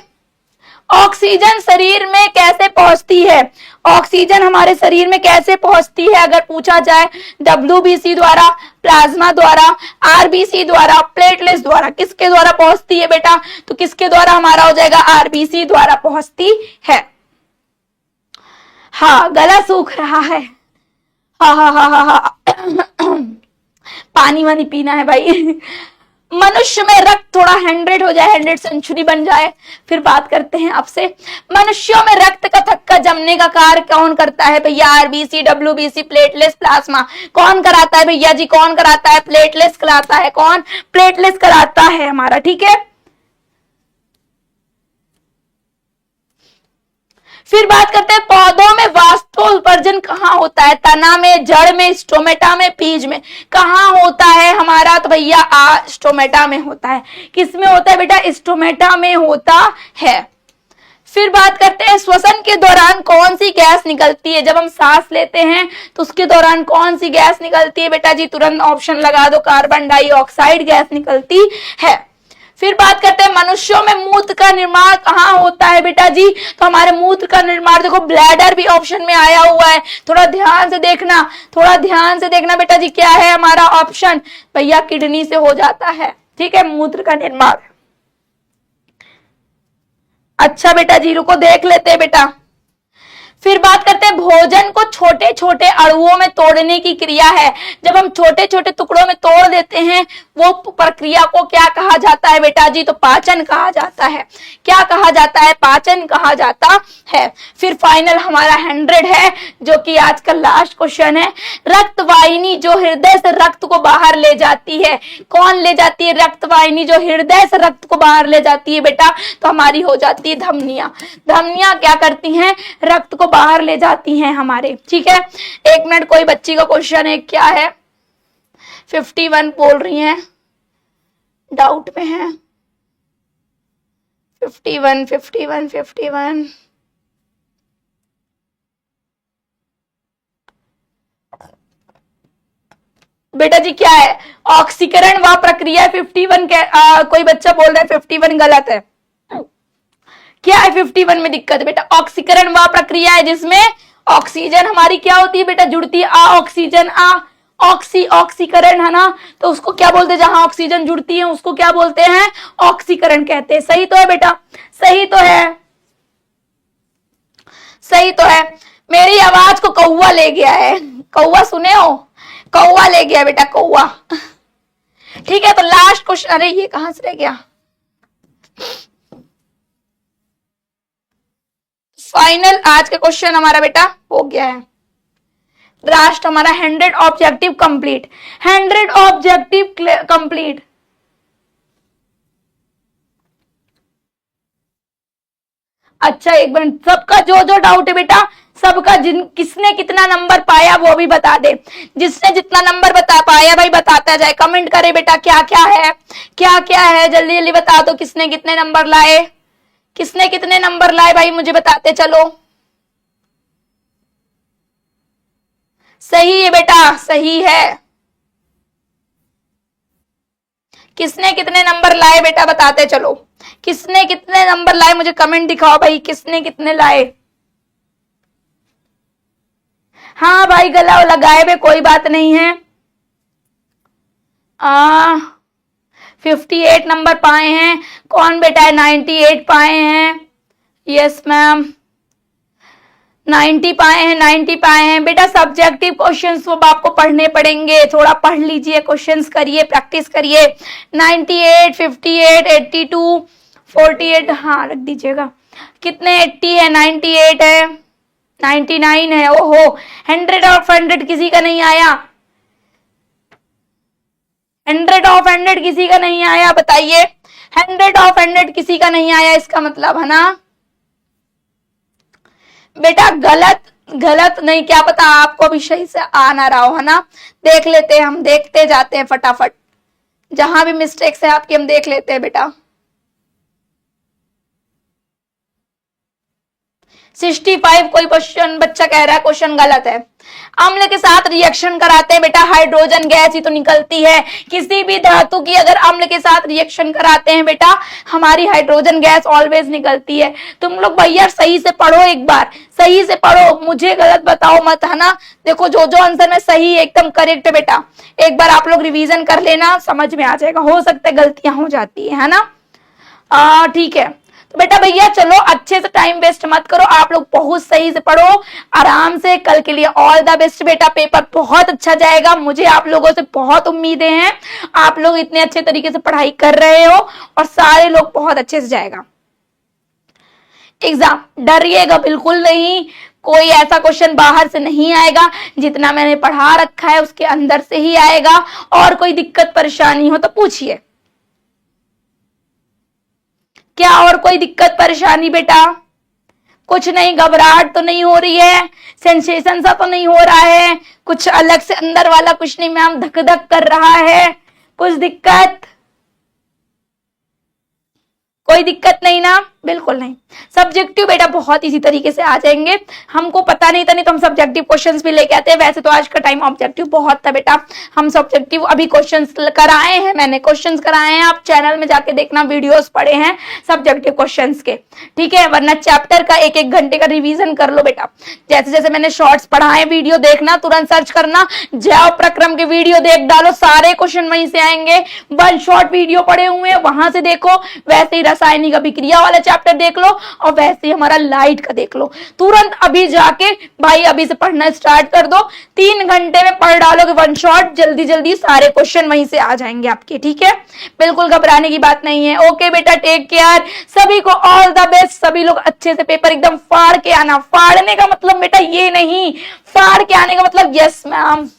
ऑक्सीजन शरीर में कैसे पहुंचती है? ऑक्सीजन हमारे शरीर में कैसे पहुंचती है अगर पूछा जाए? WBC द्वारा, प्लाज्मा द्वारा, RBC द्वारा, प्लेटलेट्स द्वारा? किसके द्वारा पहुंचती है बेटा? तो किसके द्वारा हमारा हो जाएगा? RBC द्वारा पहुंचती है। हाँ, गला सूख रहा है। हाँ हाँ हाँ हाँ हाँ पानी वानी पीना है भाई। मनुष्य में रक्त थोड़ा 100 हो जाए, 100 सेंचुरी बन जाए, फिर बात करते हैं आपसे। मनुष्यों में रक्त का थक्का जमने का कार्य कौन करता है भैया? RBC, WBC, platelets, plasma? कौन कराता है भैया जी? कौन कराता है? प्लेटलेट्स कराता है। कौन? प्लेटलेट्स कराता है हमारा। ठीक है। फिर बात करते हैं, पौधों में वाष्पोत्सर्जन कहाँ होता है? तना में, जड़ में, स्टोमेटा में, बीज में? कहाँ होता है हमारा? तो भैया स्टोमेटा में होता है। किस में होता है बेटा? स्टोमेटा में होता है। फिर बात करते हैं, श्वसन के दौरान कौन सी गैस निकलती है? जब हम सांस लेते हैं तो उसके दौरान कौन सी गैस निकलती है बेटा जी? तुरंत ऑप्शन लगा दो, कार्बन डाइऑक्साइड गैस निकलती है। फिर बात करते हैं, मनुष्यों में मूत्र का निर्माण कहाँ होता है बेटा जी? तो हमारे मूत्र का निर्माण देखो, ब्लैडर भी ऑप्शन में आया हुआ है, थोड़ा ध्यान से देखना, थोड़ा ध्यान से देखना बेटा जी। क्या है हमारा ऑप्शन? भैया किडनी से हो जाता है। ठीक है, मूत्र का निर्माण। अच्छा बेटा जी, रुको देख लेते हैं बेटा। फिर बात करते हैं, भोजन को छोटे छोटे अणुओं में तोड़ने की क्रिया है। जब हम छोटे छोटे टुकड़ों में तोड़ देते हैं, वो प्रक्रिया को क्या कहा जाता है बेटा जी? तो पाचन कहा जाता है। क्या कहा जाता है? पाचन कहा जाता है। फिर फाइनल हमारा 100 है, जो कि आज का लास्ट क्वेश्चन है। रक्त वाहिनी जो हृदय से रक्त को बाहर ले जाती है, कौन ले जाती है? रक्त वाहिनी जो हृदय से रक्त को बाहर ले जाती है बेटा, तो हमारी हो जाती है धमनियां। धमनियां क्या करती हैं? रक्त को बाहर ले जाती हैं हमारे। ठीक है। 1 मिनट, कोई बच्ची का क्वेश्चन है, क्या है? 51 बोल रही हैं, डाउट में है। 51 51 51 बेटा जी क्या है? ऑक्सीकरण व प्रक्रिया 51 के कोई बच्चा बोल रहा है 51 गलत है। क्या है 51 में दिक्कत है बेटा? ऑक्सीकरण वह प्रक्रिया है जिसमें ऑक्सीजन हमारी क्या होती है बेटा? जुड़ती है। ऑक्सीजन ऑक्सीकरण है ना, तो उसको क्या बोलते हैं? जहां ऑक्सीजन जुड़ती है उसको क्या बोलते हैं? ऑक्सीकरण कहते हैं। सही तो है बेटा? सही तो है? सही तो है। मेरी आवाज को कौवा ले गया है। कौवा सुने हो? कौवा ले गया बेटा, कौवा। ठीक है, तो लास्ट क्वेश्चन, अरे ये कहां से रह गया? फाइनल आज का क्वेश्चन हमारा बेटा हो गया है। लास्ट हमारा 100 ऑब्जेक्टिव कंप्लीट। 100 objective complete. अच्छा एक मिनट, सबका जो जो डाउट है बेटा, सबका किसने कितना नंबर पाया वो भी बता दे। जिसने जितना नंबर बता पाया भाई बताता जाए, कमेंट करे बेटा क्या क्या है, क्या क्या है, जल्दी जल्दी बता दो किसने कितने नंबर लाए, किसने कितने नंबर लाए भाई मुझे बताते चलो। सही है बेटा, सही है। किसने कितने नंबर लाए बेटा बताते चलो, किसने कितने नंबर लाए मुझे कमेंट दिखाओ भाई, किसने कितने लाए। हाँ भाई गला लगाए हुए कोई बात नहीं है। 58 नंबर पाए हैं, कौन बेटा है 98 पाए हैं, यस मैम 90 पाए हैं, 90 पाए हैं बेटा। सब्जेक्टिव क्वेश्चंस वो आपको पढ़ने पड़ेंगे, थोड़ा पढ़ लीजिए, क्वेश्चंस करिए, प्रैक्टिस करिए। 98, 58, 82, 48, हाँ रख दीजिएगा। कितने 80 है, 98 है, 99 है। ओहो 100 ऑफ 100 किसी का नहीं आया, 100 ऑफ 100 किसी का नहीं आया, बताइए 100 ऑफ 100 किसी का नहीं आया, इसका मतलब है ना बेटा गलत गलत नहीं, क्या पता आपको भी सही से आ ना रहा हो, है ना। देख लेते हैं, हम देखते जाते हैं फटाफट, जहां भी मिस्टेक्स है आपकी हम देख लेते हैं बेटा। 65 कोई क्वेश्चन बच्चा कह रहा है क्वेश्चन गलत है। अम्ल के साथ रिएक्शन कराते हैं बेटा, हाइड्रोजन गैस ही तो निकलती है। किसी भी धातु की अगर अम्ल के साथ रिएक्शन कराते हैं बेटा, हमारी हाइड्रोजन गैस ऑलवेज निकलती है। तुम लोग भैया सही से पढ़ो, एक बार सही से पढ़ो, मुझे गलत बताओ मत, है ना। देखो जो जो आंसर में सही है एकदम करेक्ट है बेटा, एक बार आप लोग रिवीजन कर लेना, समझ में आ जाएगा। हो सकता है गलतियां हो जाती है ना। ठीक है तो बेटा भैया चलो अच्छे से टाइम वेस्ट मत करो, आप लोग बहुत सही से पढ़ो आराम से, कल के लिए ऑल द बेस्ट बेटा। पेपर बहुत अच्छा जाएगा, मुझे आप लोगों से बहुत उम्मीदें हैं, आप लोग इतने अच्छे तरीके से पढ़ाई कर रहे हो और सारे लोग बहुत अच्छे से जाएगा एग्जाम। डरिएगा बिल्कुल नहीं, कोई ऐसा क्वेश्चन बाहर से नहीं आएगा, जितना मैंने पढ़ा रखा है उसके अंदर से ही आएगा। और कोई दिक्कत परेशानी हो तो पूछिए, क्या और कोई दिक्कत परेशानी बेटा? कुछ नहीं, घबराहट तो नहीं हो रही है, सेंसेशन सा तो नहीं हो रहा है, कुछ अलग से अंदर वाला कुछ नहीं मैम धक धक कर रहा है, कुछ दिक्कत? कोई दिक्कत नहीं ना, बिल्कुल नहीं। सब्जेक्टिव बेटा बहुत इसी तरीके से आ जाएंगे, हमको पता नहीं था, नहीं तो हम सब्जेक्टिव क्वेश्चंस भी लेके आते हैं। वैसे तो आज का टाइम ऑब्जेक्टिव बहुत था बेटा, हम सब्जेक्टिव अभी क्वेश्चंस कराए हैं, मैंने क्वेश्चंस कराए हैं, आप चैनल में जाके देखना, वीडियोस पढ़े हैं सब्जेक्टिव क्वेश्चंस के, ठीक है। वरना चैप्टर का एक एक घंटे का रिविजन कर लो बेटा, जैसे जैसे मैंने शॉर्ट्स पढ़ाए, वीडियो देखना, तुरंत सर्च करना, जैव प्रक्रम के वीडियो देख डालो, सारे क्वेश्चन वहीं से आएंगे। वन शॉर्ट वीडियो पड़े हुए हैं वहां से देखो, वैसे ही रासायनिक अभिक्रिया वाला चैप्टर देख लो और वैसे ही हमारा लाइट का देख लो। तुरंत अभी जाके भाई अभी से पढ़ना स्टार्ट कर दो, 3 घंटे में पढ़ डालोगे वन शॉट, जल्दी जल्दी सारे क्वेश्चन वहीं से आ जाएंगे आपके, ठीक है। बिल्कुल घबराने की बात नहीं है। ओके बेटा टेक केयर, सभी को ऑल द बेस्ट, सभी लोग अच्छे से पेपर एकदम फाड़ के आना। फाड़ने का मतलब बेटा ये नहीं, फाड़ के आने का मतलब यस मैम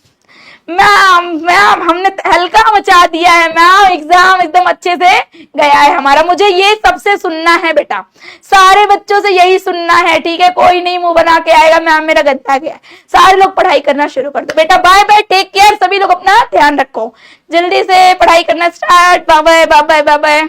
मैम मैम हमने हल्का मचा दिया है मैम, एग्जाम एकदम अच्छे से गया है हमारा। मुझे ये सबसे सुनना है बेटा, सारे बच्चों से यही सुनना है, ठीक है। कोई नहीं मुंह बना के आएगा मैम मेरा गद्दा गया है। सारे लोग पढ़ाई करना शुरू कर दो बेटा। बाय बाय, टेक केयर, सभी लोग अपना ध्यान रखो, जल्दी से पढ़ाई करना start. Bye bye bye bye bye.